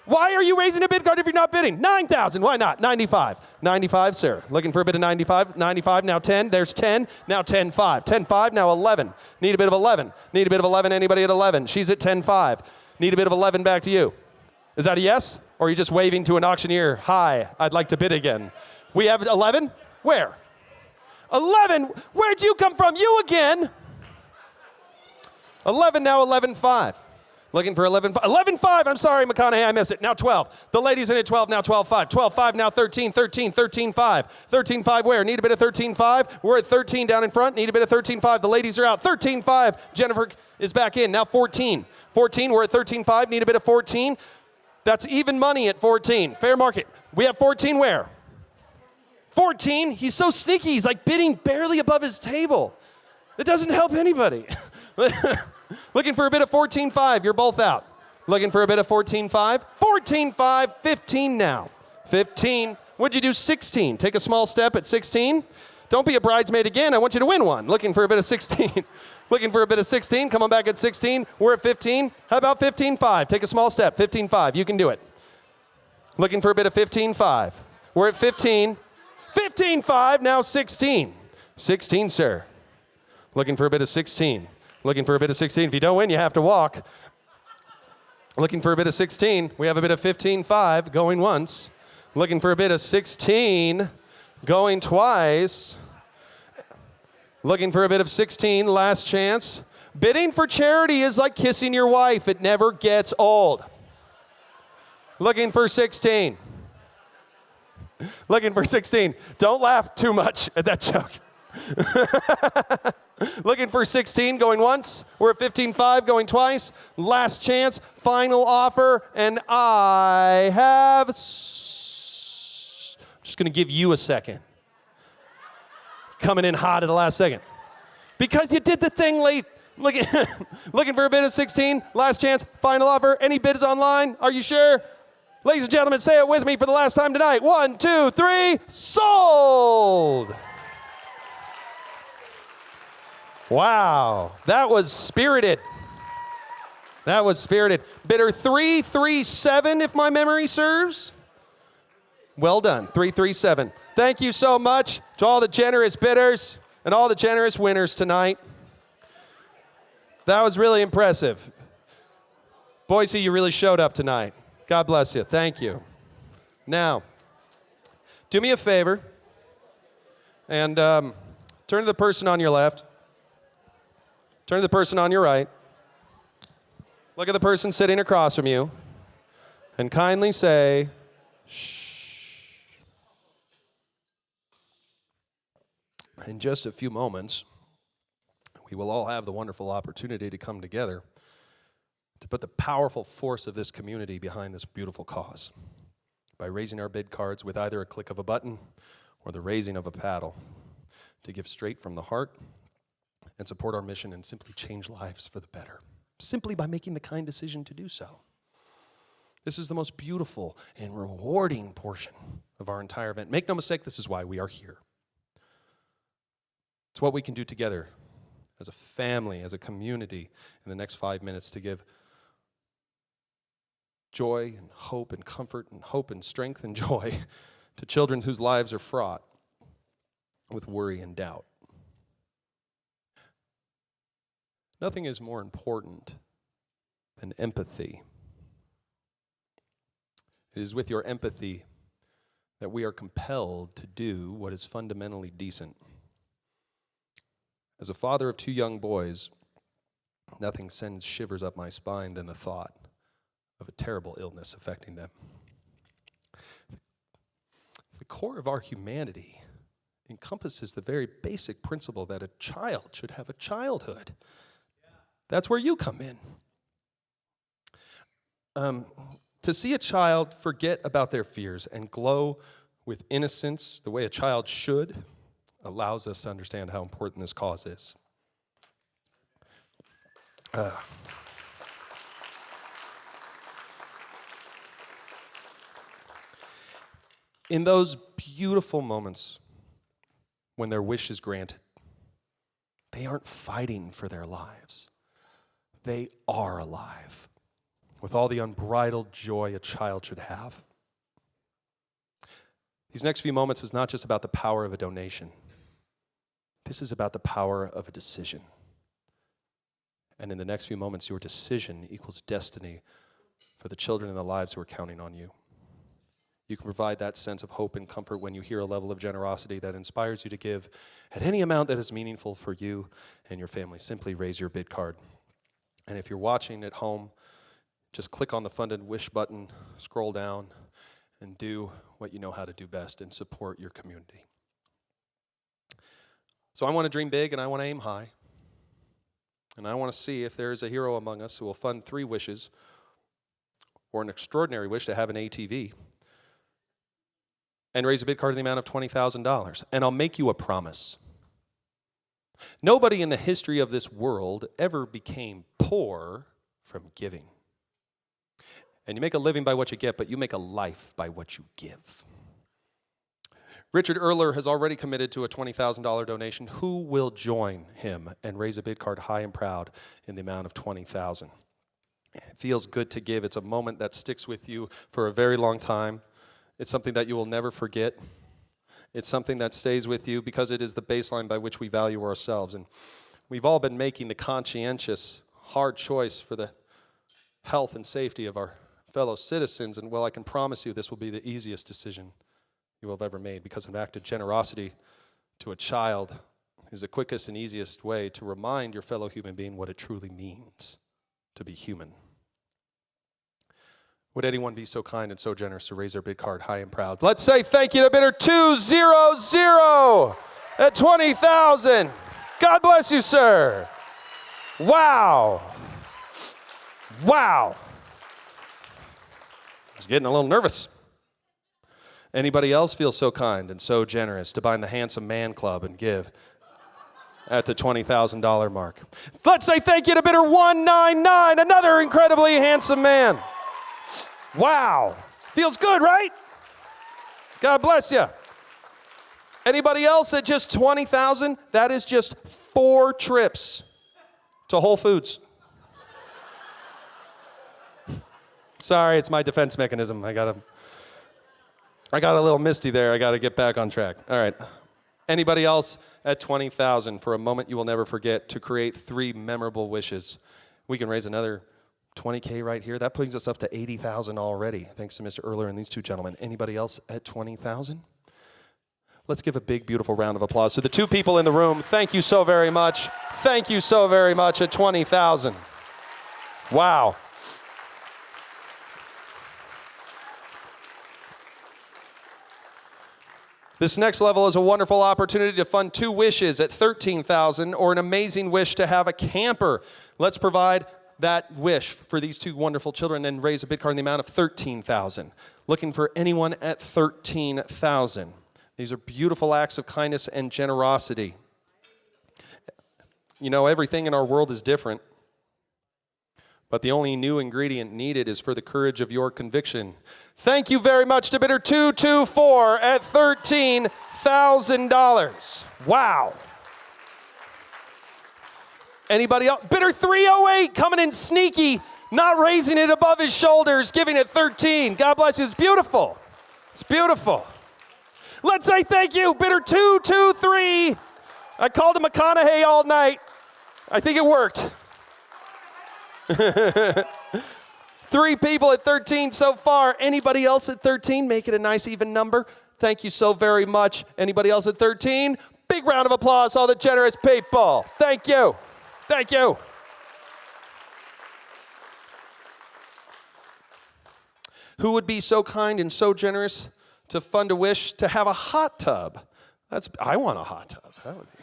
Why are you raising a bid card if you're not bidding? 9,000. Why not? 95. 95, sir. Looking for a bit of 95. 95. Now 10. There's 10. Now 10.5. 10.5. Now 11. Need a bit of 11. Need a bit of 11. Anybody at 11? She's at 10.5. Need a bit of 11 back to you. Is that a yes? Or are you just waving to an auctioneer? Hi, I'd like to bid again. We have 11? Where? 11? Where'd you come from? You again? 11 now, 11.5. Looking for 11.5. 11.5, I'm sorry, McConaughey, I missed it. Now 12. The ladies in at 12, now 12.5. 12.5, now 13, 13, 13.5. 13.5 where? Need a bit of 13.5. We're at 13 down in front. Need a bit of 13.5. The ladies are out. 13.5. Jennifer is back in. Now 14. 14, we're at 13.5. Need a bit of 14. That's even money at 14. Fair market. We have 14 where? 14? He's so sneaky. He's like bidding barely above his table. It doesn't help anybody. Looking for a bit of 14.5. You're both out. Looking for a bit of 14.5. 14.5. 15 now. 15. What'd you do 16? Take a small step at 16. Don't be a bridesmaid again. I want you to win one. Looking for a bit of 16. Looking for a bit of 16. Come on back at 16. We're at 15. How about 15.5? Take a small step. 15.5. You can do it. Looking for a bit of 15.5. We're at 15. 15.5. Now 16. 16, sir. Looking for a bit of 16. Looking for a bit of 16. If you don't win, you have to walk. Looking for a bit of 16. We have a bit of 15.5 going once. Looking for a bit of 16 going twice. Looking for a bit of 16, last chance. Bidding for charity is like kissing your wife. It never gets old. Looking for 16. Looking for 16. Don't laugh too much at that joke. Looking for 16, going once. We're at 15.5, going twice. Last chance, final offer, and I have... I'm just going to give you a second. Coming in hot at the last second. Because you did the thing late. Looking for a bid of 16, last chance, final offer. Any bids online? Are you sure? Ladies and gentlemen, say it with me for the last time tonight. 1, 2, 3, sold! Wow, that was spirited. That was spirited. Bidder 337, if my memory serves. Well done, 337. Thank you so much to all the generous bidders and all the generous winners tonight. That was really impressive. Boise, you really showed up tonight. God bless you. Thank you. Now, do me a favor and turn to the person on your left. Turn to the person on your right. Look at the person sitting across from you and kindly say, shh. In just a few moments, we will all have the wonderful opportunity to come together to put the powerful force of this community behind this beautiful cause by raising our bid cards with either a click of a button or the raising of a paddle to give straight from the heart and support our mission and simply change lives for the better, simply by making the kind decision to do so. This is the most beautiful and rewarding portion of our entire event. Make no mistake, this is why we are here. It's what we can do together as a family, as a community, in the next 5 minutes to give joy and hope and comfort and hope and strength and joy to children whose lives are fraught with worry and doubt. Nothing is more important than empathy. It is with your empathy that we are compelled to do what is fundamentally decent. As a father of 2 young boys, nothing sends shivers up my spine than the thought of a terrible illness affecting them. The core of our humanity encompasses the very basic principle that a child should have a childhood. That's where you come in. To see a child forget about their fears and glow with innocence the way a child should allows us to understand how important this cause is. In those beautiful moments when their wish is granted, they aren't fighting for their lives. They are alive with all the unbridled joy a child should have. These next few moments is not just about the power of a donation. This is about the power of a decision. And in the next few moments, your decision equals destiny for the children and the lives who are counting on you. You can provide that sense of hope and comfort when you hear a level of generosity that inspires you to give at any amount that is meaningful for you and your family. Simply raise your bid card. And if you're watching at home, just click on the Funded Wish button, scroll down, and do what you know how to do best and support your community. So I want to dream big and I want to aim high. And I want to see if there is a hero among us who will fund 3 wishes or an extraordinary wish to have an ATV and raise a bid card in the amount of $20,000. And I'll make you a promise. Nobody in the history of this world ever became poor from giving. And you make a living by what you get, but you make a life by what you give. Richard Erler has already committed to a $20,000 donation. Who will join him and raise a bid card high and proud in the amount of $20,000? It feels good to give. It's a moment that sticks with you for a very long time. It's something that you will never forget. It's something that stays with you because it is the baseline by which we value ourselves. And we've all been making the conscientious, hard choice for the health and safety of our fellow citizens. And well, I can promise you this will be the easiest decision you will have ever made, because an act of generosity to a child is the quickest and easiest way to remind your fellow human being what it truly means to be human. Would anyone be so kind and so generous to raise their bid card high and proud? Let's say thank you to bidder 200 at $20,000. God bless you, sir. Wow. Wow. I was getting a little nervous. Anybody else feel so kind and so generous to bind the Handsome Man Club and give at the $20,000 mark? Let's say thank you to bidder 199, another incredibly handsome man. Wow. Feels good, right? God bless you. Anybody else at just $20,000? That is just 4 trips to Whole Foods. Sorry, it's my defense mechanism. I got a little misty there. I got to get back on track. All right. Anybody else at $20,000 for a moment you will never forget to create 3 memorable wishes? We can raise another $20K right here. That brings us up to $80,000 already, thanks to Mr. Erler and these 2 gentlemen. Anybody else at $20,000? Let's give a big, beautiful round of applause to the 2 people in the room. Thank you so very much. Thank you so very much at $20,000. Wow. This next level is a wonderful opportunity to fund 2 wishes at $13,000, or an amazing wish to have a camper. Let's provide that wish for these 2 wonderful children and raise a bid card in the amount of $13,000. Looking for anyone at $13,000. These are beautiful acts of kindness and generosity. You know, everything in our world is different, but the only new ingredient needed is for the courage of your conviction. Thank you very much to bidder 224 at $13,000. Wow. Anybody else? Bidder 308 coming in sneaky, not raising it above his shoulders, giving it 13. God bless you. It's beautiful. It's beautiful. Let's say thank you, bidder 223. I called him McConaughey all night. I think it worked. 3 people at 13 so far. Anybody else at 13? Make it a nice even number. Thank you so very much. Anybody else at 13? Big round of applause, all the generous people. Thank you. Thank you. Who would be so kind and so generous to fund a wish to have a hot tub? I want a hot tub. That would be.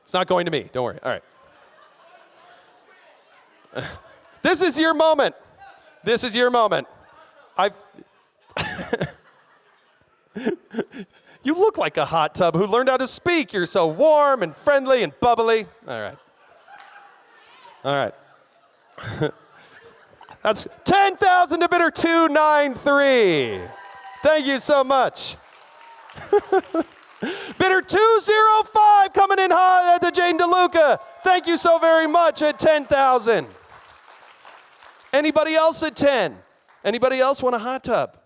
It's not going to me. Don't worry. All right. This is your moment. This is your moment. You look like a hot tub who learned how to speak. You're so warm and friendly and bubbly. All right. All right. That's 10,000 to bidder 293. Thank you so much. Bidder 205 coming in high at the Jane DeLuca. Thank you so very much at 10,000. Anybody else at 10? Anybody else want a hot tub?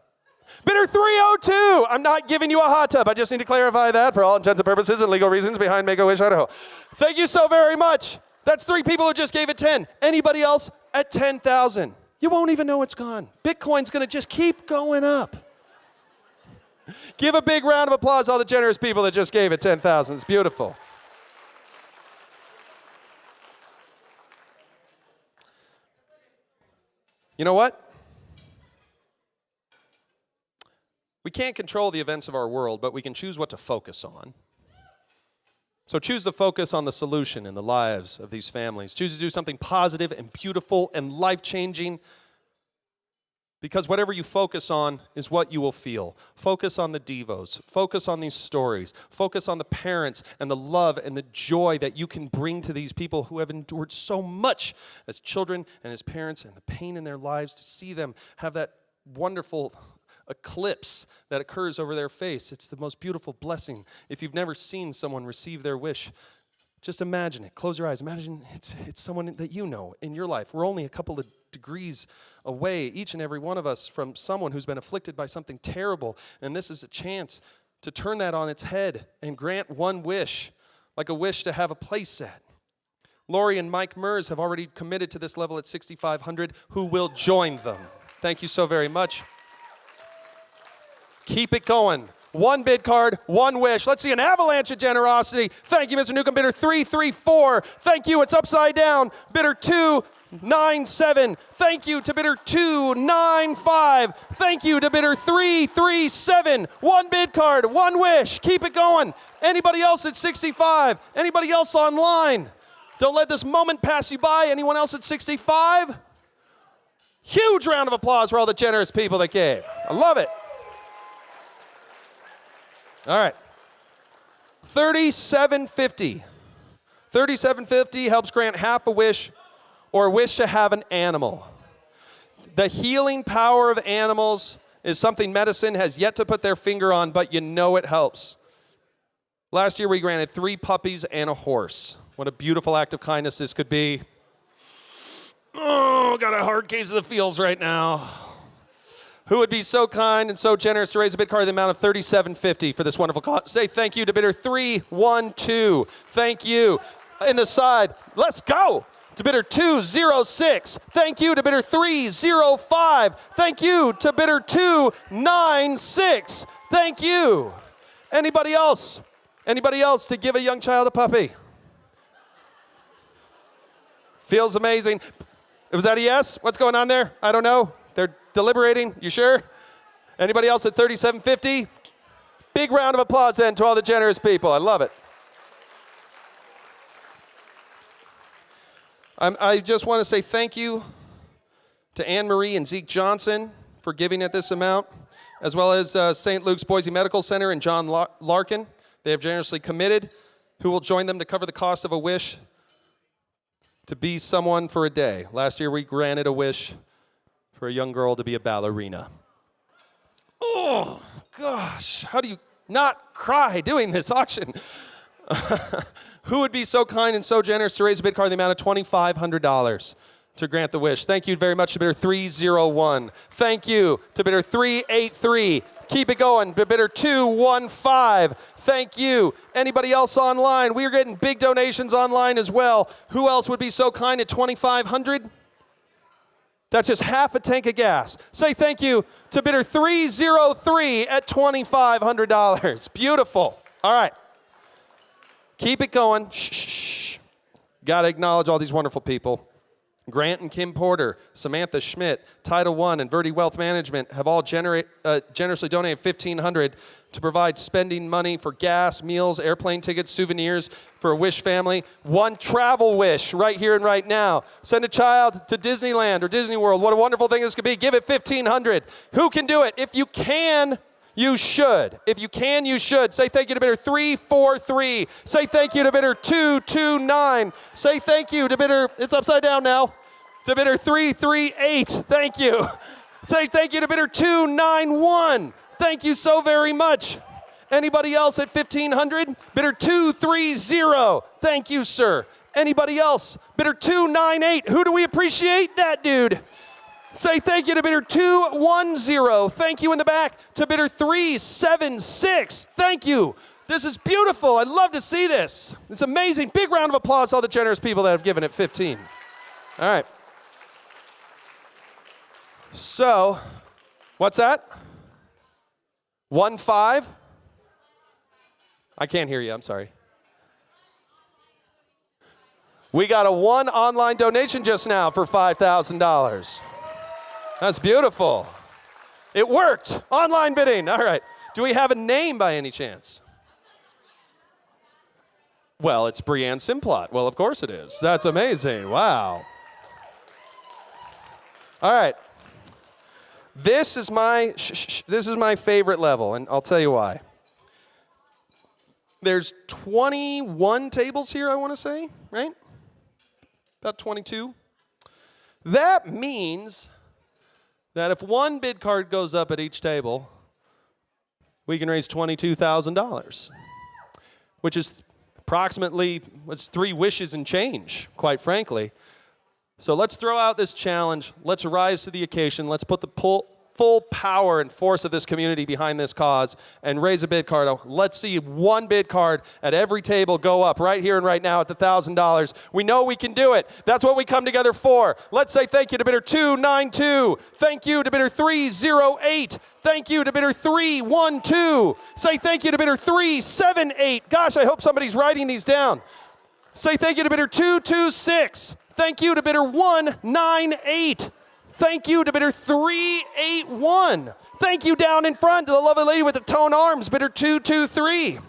Bidder 302. I'm not giving you a hot tub. I just need to clarify that for all intents and purposes and legal reasons behind Make-A-Wish Idaho. Thank you so very much. That's 3 people who just gave it 10. Anybody else at 10,000? You won't even know it's gone. Bitcoin's going to just keep going up. Give a big round of applause to all the generous people that just gave it 10,000. It's beautiful. You know what? We can't control the events of our world, but we can choose what to focus on. So choose to focus on the solution in the lives of these families. Choose to do something positive and beautiful and life-changing, because whatever you focus on is what you will feel. Focus on the devos. Focus on these stories. Focus on the parents and the love and the joy that you can bring to these people who have endured so much as children and as parents, and the pain in their lives, to see them have that wonderful eclipse that occurs over their face. It's the most beautiful blessing. If you've never seen someone receive their wish, just imagine it. Close your eyes. Imagine it's someone that you know in your life. We're only a couple of degrees away, each and every one of us, from someone who's been afflicted by something terrible. And this is a chance to turn that on its head and grant one wish, like a wish to have a place set. Lori and Mike Mers have already committed to this level at $6,500. Who will join them? Thank you so very much. Keep it going. One bid card, one wish. Let's see an avalanche of generosity. Thank you, Mr. Newcomb. Bidder 334. Thank you. It's upside down. Bidder 297. Thank you to bidder 295. Thank you to bidder 337. One bid card, one wish. Keep it going. Anybody else at 65? Anybody else online? Don't let this moment pass you by. Anyone else at 65? Huge round of applause for all the generous people that gave. I love it. All right. $37.50. $37.50 helps grant half a wish or a wish to have an animal. The healing power of animals is something medicine has yet to put their finger on, but you know it helps. Last year we granted 3 puppies and a horse. What a beautiful act of kindness this could be. Oh, got a hard case of the feels right now. Who would be so kind and so generous to raise a bid card in the amount of $37.50 for this wonderful cause? Say thank you to bidder 312. Thank you. In the side, let's go. To bidder 206. Thank you to bidder 305. Thank you to bidder 296. Thank you. Anybody else? Anybody else to give a young child a puppy? Feels amazing. Was that a yes? What's going on there? I don't know. They're deliberating. You sure? Anybody else at $37.50? Big round of applause then to all the generous people. I love it. I just want to say thank you to Anne Marie and Zeke Johnson for giving at this amount, as well as St. Luke's Boise Medical Center and John Larkin. They have generously committed. Who will join them to cover the cost of a wish to be someone for a day? Last year we granted a wish for a young girl to be a ballerina. Oh, gosh. How do you not cry doing this auction? Who would be so kind and so generous to raise a bid card in the amount of $2,500 to grant the wish? Thank you very much to bidder 301. Thank you to bidder 383. Keep it going to bidder 215. Thank you. Anybody else online? We are getting big donations online as well. Who else would be so kind at $2,500? That's just half a tank of gas. Say thank you to bidder 303 at $2,500. Beautiful. All right. Keep it going. Shh. Got to acknowledge all these wonderful people. Grant and Kim Porter, Samantha Schmidt, Title I, and Verde Wealth Management have all generously donated $1,500 to provide spending money for gas, meals, airplane tickets, souvenirs for a Wish family. One travel wish right here and right now. Send a child to Disneyland or Disney World. What a wonderful thing this could be. Give it $1,500. Who can do it? If you can, you should. If you can, you should. Say thank you to bidder 343. Say thank you to bidder 229. Say thank you to bidder, it's upside down now, to bidder 338. Thank you. Say thank you to bidder 291. Thank you so very much. Anybody else at $1,500? Bidder 230. Thank you, sir. Anybody else? Bidder 298. Who do we appreciate? That dude. Say thank you to bidder 210. Thank you in the back to bidder 376. Thank you. This is beautiful. I love to see this. It's amazing. Big round of applause to all the generous people that have given at 15. All right. So, what's that? 1-5? I can't hear you. I'm sorry. We got a one online donation just now for $5,000. That's beautiful. It worked. Online bidding. All right. Do we have a name by any chance? Well, it's Brianne Simplot. Well, of course it is. That's amazing. Wow. All right. This is my favorite level, and I'll tell you why. There's 21 tables here, I want to say, right? About 22. That means that if one bid card goes up at each table, we can raise $22,000, which is approximately, what's 3 wishes and change, quite frankly. So let's throw out this challenge. Let's rise to the occasion. Let's put the full power and force of this community behind this cause and raise a bid card. Let's see one bid card at every table go up right here and right now at the $1,000. We know we can do it. That's what we come together for. Let's say thank you to bidder 292. Thank you to bidder 308. Thank you to bidder 312. Say thank you to bidder 378. Gosh, I hope somebody's writing these down. Say thank you to bidder 226. Thank you to bidder 198. Thank you to bidder 381. Thank you down in front to the lovely lady with the toned arms, bidder 223.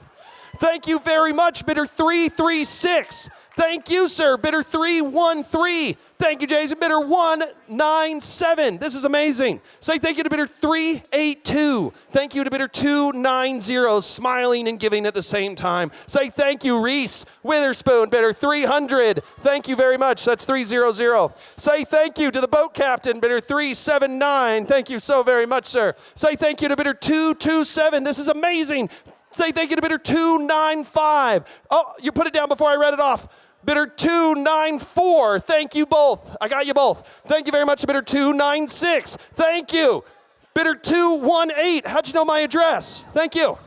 Thank you very much, bidder 336. Thank you, sir, bidder 313. Thank you, Jason, bidder 197. This is amazing. Say thank you to bidder 382. Thank you to bidder 290, smiling and giving at the same time. Say thank you, Reese Witherspoon, bidder 300. Thank you very much. That's 300. Say thank you to the boat captain, bidder 379. Thank you so very much, sir. Say thank you to bidder 227. This is amazing. Say thank you to bidder 295. Oh, you put it down before I read it off. Bidder 294, thank you both. I got you both. Thank you very much to bidder 296. Thank you. Bidder 218, how'd you know my address? Thank you.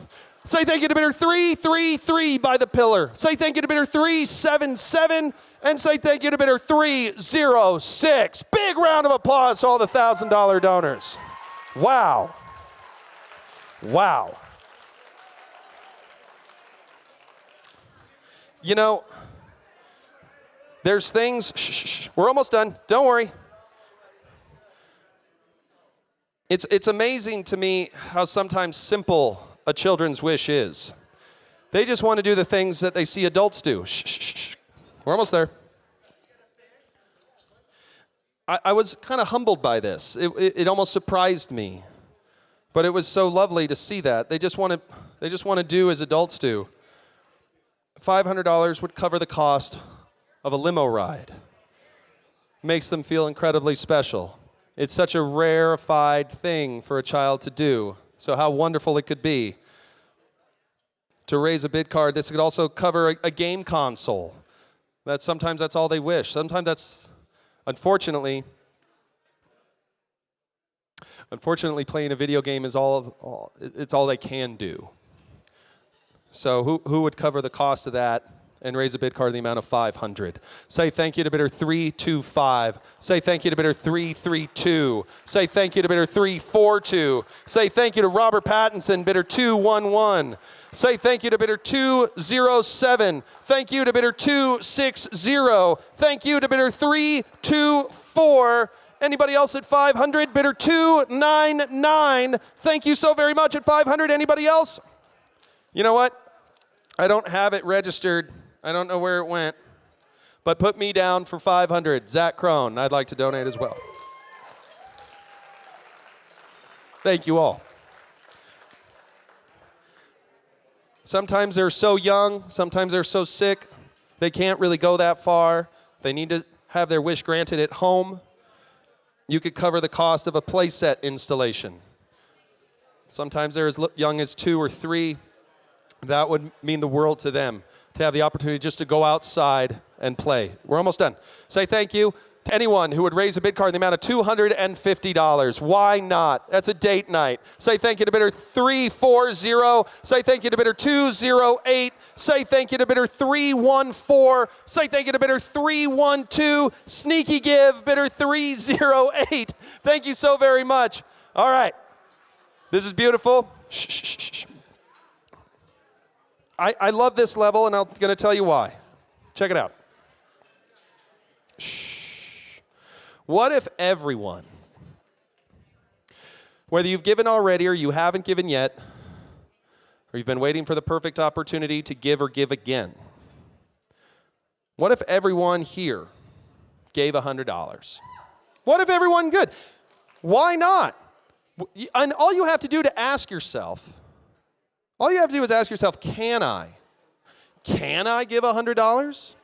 Say thank you to bidder 333 by the pillar. Say thank you to bidder 377. And say thank you to bidder 306. Big round of applause to all the $1,000 donors. Wow. Wow. You know, there's things, we're almost done, don't worry. It's amazing to me how sometimes simple a children's wish is. They just want to do the things that they see adults do. We're almost there. I was kind of humbled by this. It almost surprised me. But it was so lovely to see that. They just want to do as adults do. $500 would cover the cost of a limo ride. Makes them feel incredibly special. It's such a rarefied thing for a child to do. So how wonderful it could be to raise a bid card. This could also cover a game console. Sometimes that's all they wish. Sometimes that's, unfortunately, playing a video game is all they can do. So who would cover the cost of that and raise a bid card in the amount of $500? Say thank you to bidder 325. Say thank you to bidder 332. Say thank you to bidder 342. Say thank you to Robert Pattinson, bidder 211. Say thank you to bidder 207. Thank you to bidder 260. Thank you to bidder 324. Anybody else at 500? Bidder 299. Thank you so very much at 500. Anybody else? You know what? I don't have it registered. I don't know where it went. But put me down for 500. Zach Crone, I'd like to donate as well. Thank you all. Sometimes they're so young, sometimes they're so sick, they can't really go that far. They need to have their wish granted at home. You could cover the cost of a playset installation. Sometimes they're as young as 2 or 3. That would mean the world to them, to have the opportunity just to go outside and play. We're almost done. Say thank you to anyone who would raise a bid card in the amount of $250. Why not? That's a date night. Say thank you to bidder 340. Say thank you to bidder 208. Say thank you to bidder 314. Say thank you to bidder 312. Sneaky give, bidder 308. Thank you so very much. All right. This is beautiful. Shh, shh, shh, shh. I love this level, and I'm going to tell you why. Check it out. Shh. What if everyone, whether you've given already or you haven't given yet, or you've been waiting for the perfect opportunity to give or give again, what if everyone here gave $100? What if everyone good? Why not? And all you have to do to ask yourself, all you have to do is ask yourself, can I? Can I give $100?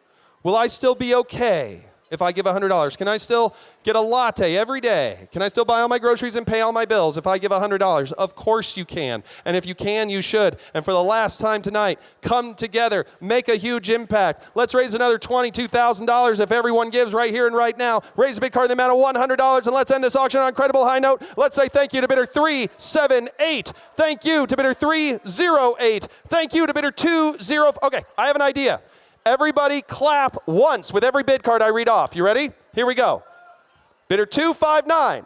Will I still be okay? if I give $100? Can I still get a latte every day? Can I still buy all my groceries and pay all my bills if I give $100? Of course you can. And if you can, you should. And for the last time tonight, come together, make a huge impact. Let's raise another $22,000 if everyone gives right here and right now. Raise a bid card in the amount of $100, and let's end this auction on an incredible high note. Let's say thank you to bidder 378. Thank you to bidder 308. Thank you to bidder 20. Okay, I have an idea. Everybody clap once with every bid card I read off. You ready? Here we go. Bidder 259.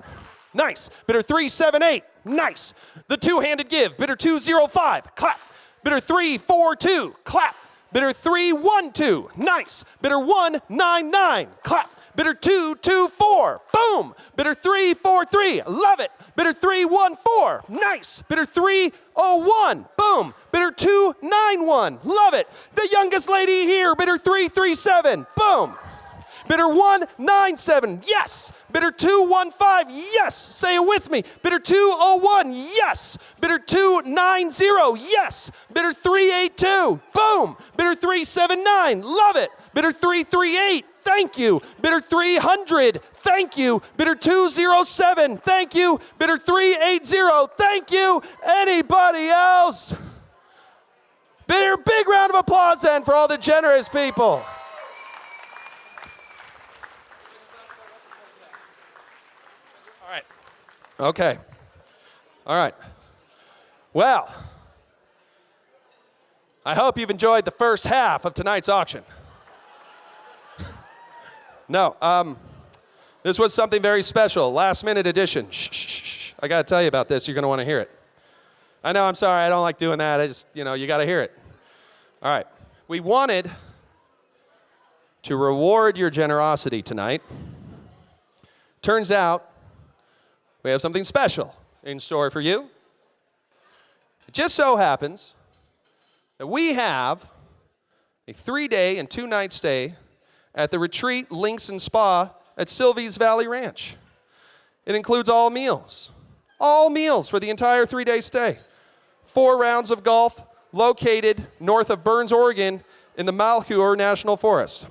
Nice. Bidder 378. Nice. The two-handed give. Bidder 205. Clap. Bidder 342. Clap. Bidder 312. Nice. Bidder 199. Clap. Bidder 224. Boom. Bidder 343. Love it. Bidder 314. Nice. Bidder 301. Boom. Bidder 291. Love it. The youngest lady here. Bidder 337. Boom. Bidder 197. Yes. Bidder 215. Yes. Say it with me. Bidder 201. Yes. Bidder 290. Yes. Bidder 382. Boom. Bidder 379. Love it. Bidder 338. Thank you. Bidder 300. Thank you. Bidder 207. Thank you. Bidder 380. Thank you. Anybody else? Bidder, big round of applause then for all the generous people. All right. Okay. All right. Well, I hope you've enjoyed the first half of tonight's auction. No, this was something very special, last minute edition. Shh. I gotta tell you about this, you're gonna wanna hear it. I know, I'm sorry, I don't like doing that, I just, you gotta hear it. All right, we wanted to reward your generosity tonight. Turns out, we have something special in store for you. It just so happens that we have a 3-day and 2-night stay at the Retreat Links and Spa at Sylvie's Valley Ranch. It includes all meals for the entire 3-day stay. 4 rounds of golf located north of Burns, Oregon in the Malheur National Forest.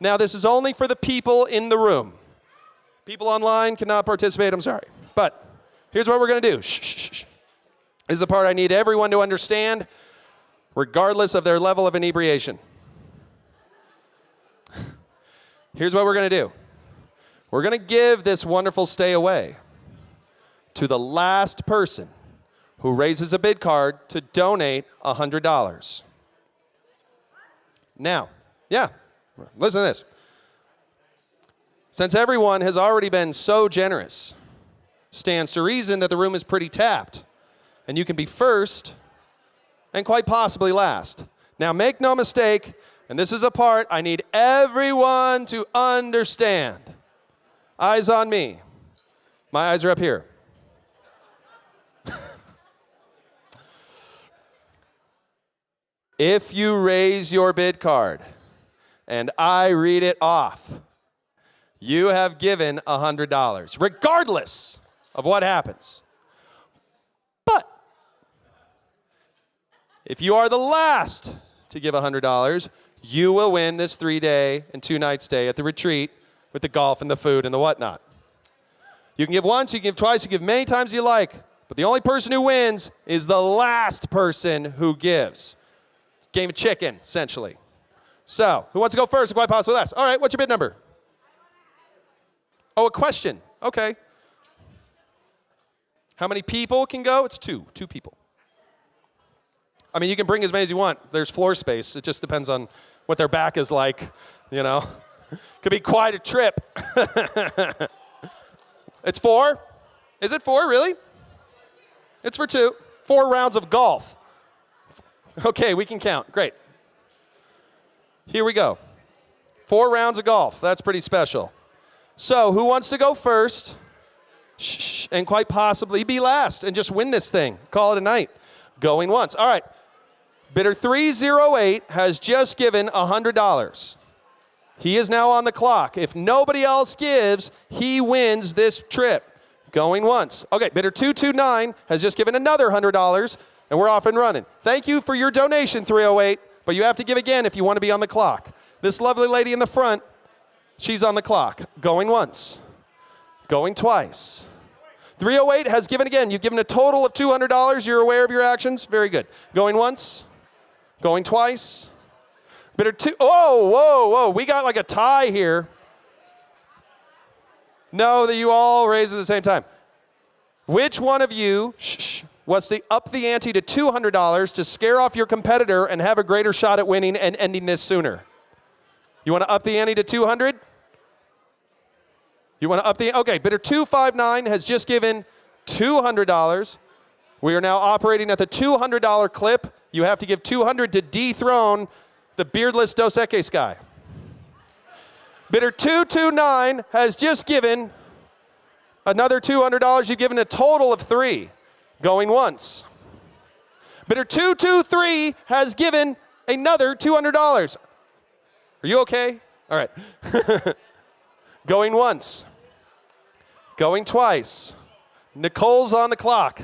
Now, this is only for the people in the room. People online cannot participate, I'm sorry. But here's what we're gonna do. Shh. This is the part I need everyone to understand, regardless of their level of inebriation. Here's what we're going to do. We're going to give this wonderful stay away to the last person who raises a bid card to donate $100. Now, listen to this. Since everyone has already been so generous, stands to reason that the room is pretty tapped, and you can be first and quite possibly last. Now, make no mistake, and this is a part I need everyone to understand. Eyes on me. My eyes are up here. If you raise your bid card and I read it off, you have given $100, regardless of what happens. But if you are the last to give $100, you will win this 3-day and 2-night stay at the retreat with the golf and the food and the whatnot. You can give once, you can give twice, you can give many times you like, but the only person who wins is the last person who gives. Game of chicken, essentially. So, who wants to go first and quite possibly last? All right, what's your bid number? Oh, a question. Okay. How many people can go? It's 2 people. I mean, you can bring as many as you want. There's floor space. It just depends on what their back is like, Could be quite a trip. It's 4? Is it 4, really? It's for 2. 4 rounds of golf. Okay, we can count. Great. Here we go. 4 rounds of golf. That's pretty special. So, who wants to go first? Shh, and quite possibly be last and just win this thing. Call it a night. Going once. All right. Bidder 308 has just given $100. He is now on the clock. If nobody else gives, he wins this trip. Going once. Okay, bidder 229 has just given another $100, and we're off and running. Thank you for your donation, 308, but you have to give again if you want to be on the clock. This lovely lady in the front, She's on the clock. Going once. Going twice. 308 has given again. You've given a total of $200. You're aware of your actions? Very good. Going once. Going twice. Bidder two. Oh, whoa, whoa. We got like a tie here. No, that you all raised at the same time. Which one of you wants to up the ante to $200 to scare off your competitor and have a greater shot at winning and ending this sooner? You want to up the ante to 200? You want to up the, okay, bidder 259 has just given $200. We are now operating at the $200 clip. You have to give 200 to dethrone the beardless Dos Equis guy. Bidder 229 has just given another $200. You've given a total of 3. Going once. Bidder 223 has given another $200. Are you okay? All right. Going once. Going twice. Nicole's on the clock.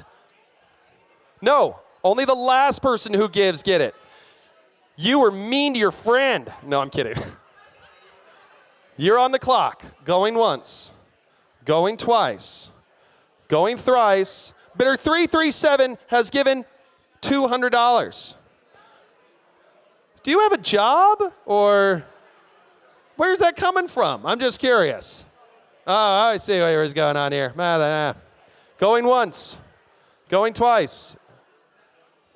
No, only the last person who gives get it. You were mean to your friend. No, I'm kidding. You're on the clock. Going once. Going twice. Going thrice. Bidder 337 has given $200. Do you have a job, or where's that coming from? I'm just curious. Oh, I see what's going on here. Going once. Going twice.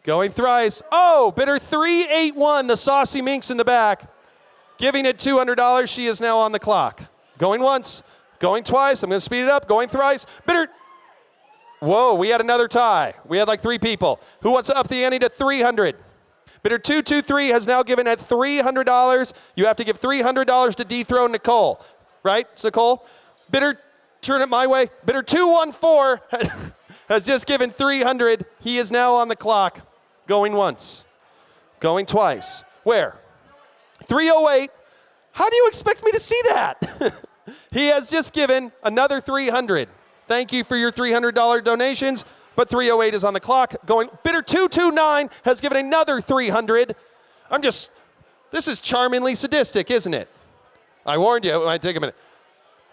Going thrice. Oh, bidder 381, the saucy minx in the back, giving it $200. She is now on the clock. Going once. Going twice. I'm going to speed it up. Going thrice. Bidder. Whoa, we had another tie. We had like 3 people. Who wants to up the ante to 300? Bidder 223 has now given at $300. You have to give $300 to dethrone Nicole. Right? It's Nicole? Bidder, turn it my way. Bidder 214 has just given $300. He is now on the clock. Going once. Going twice. Where? 308. How do you expect me to see that? He has just given another $300. Thank you for your $300 donations, but 308 is on the clock. Going, bidder 229 has given another $300. This is charmingly sadistic, isn't it? I warned you, it might take a minute.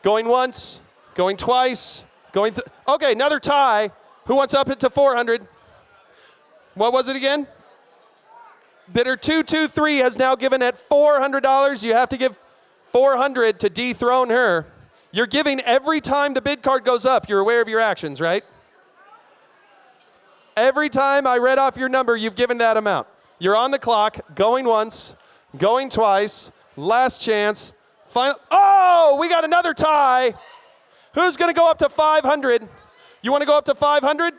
Going once, going twice, okay, another tie. Who wants up it to 400? What was it again? Bidder 223 has now given at $400. You have to give $400 to dethrone her. You're giving every time the bid card goes up. You're aware of your actions, right? Every time I read off your number, you've given that amount. You're on the clock, going once, going twice, last chance, final. Oh, we got another tie. Who's going to go up to 500? You want to go up to 500?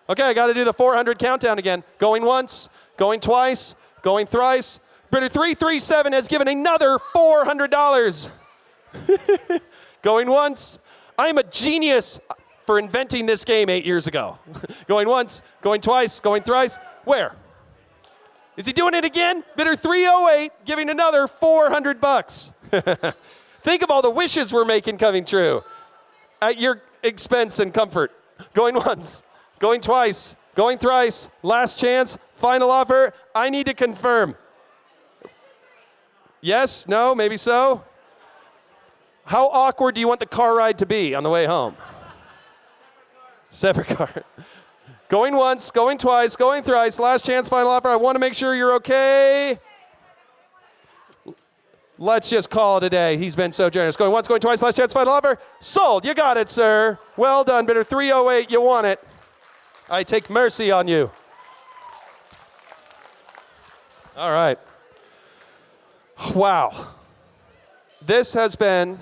Okay, I got to do the 400 countdown again. Going once, going twice, going thrice. Bidder 337 has given another $400. Going once. I am a genius for inventing this game 8 years ago. Going once, going twice, going thrice. Where? Is he doing it again? Bidder 308 giving another $400. Think of all the wishes we're making coming true at your expense and comfort. Going once, going twice, going thrice, last chance, final offer. I need to confirm. Yes, no, maybe so. How awkward do you want the car ride to be on the way home? Separate car. Going once, going twice, going thrice, last chance, final offer. I want to make sure you're okay. Let's just call it a day. He's been so generous. Going once, going twice, last chance, final offer. Sold. You got it, sir. Well done, bidder 308. You won it. I take mercy on you. All right. Wow. This has been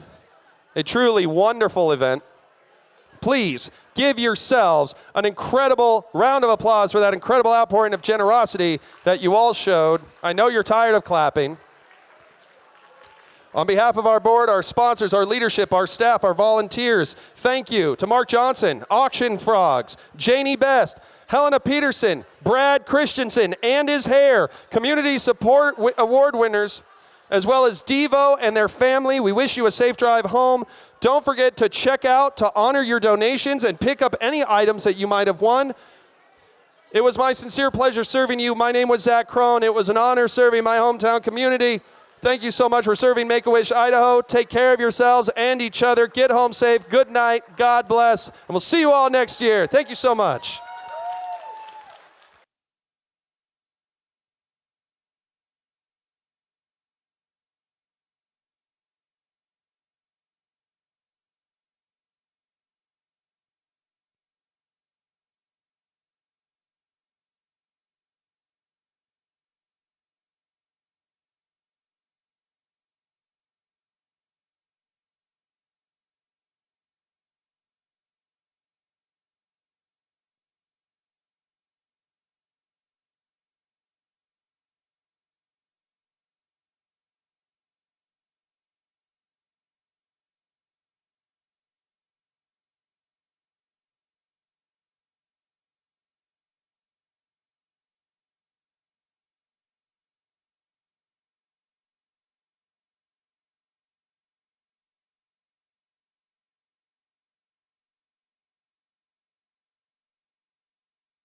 a truly wonderful event. Please give yourselves an incredible round of applause for that incredible outpouring of generosity that you all showed. I know you're tired of clapping. On behalf of our board, our sponsors, our leadership, our staff, our volunteers, thank you to Mark Johnson, Auction Frogs, Janie Best, Helena Peterson, Brad Christensen and his hair, Community Support Award winners, as well as Devo and their family. We wish you a safe drive home. Don't forget to check out to honor your donations and pick up any items that you might have won. It was my sincere pleasure serving you. My name was Zach Crone. It was an honor serving my hometown community. Thank you so much for serving Make-A-Wish Idaho. Take care of yourselves and each other. Get home safe. Good night. God bless. And we'll see you all next year. Thank you so much.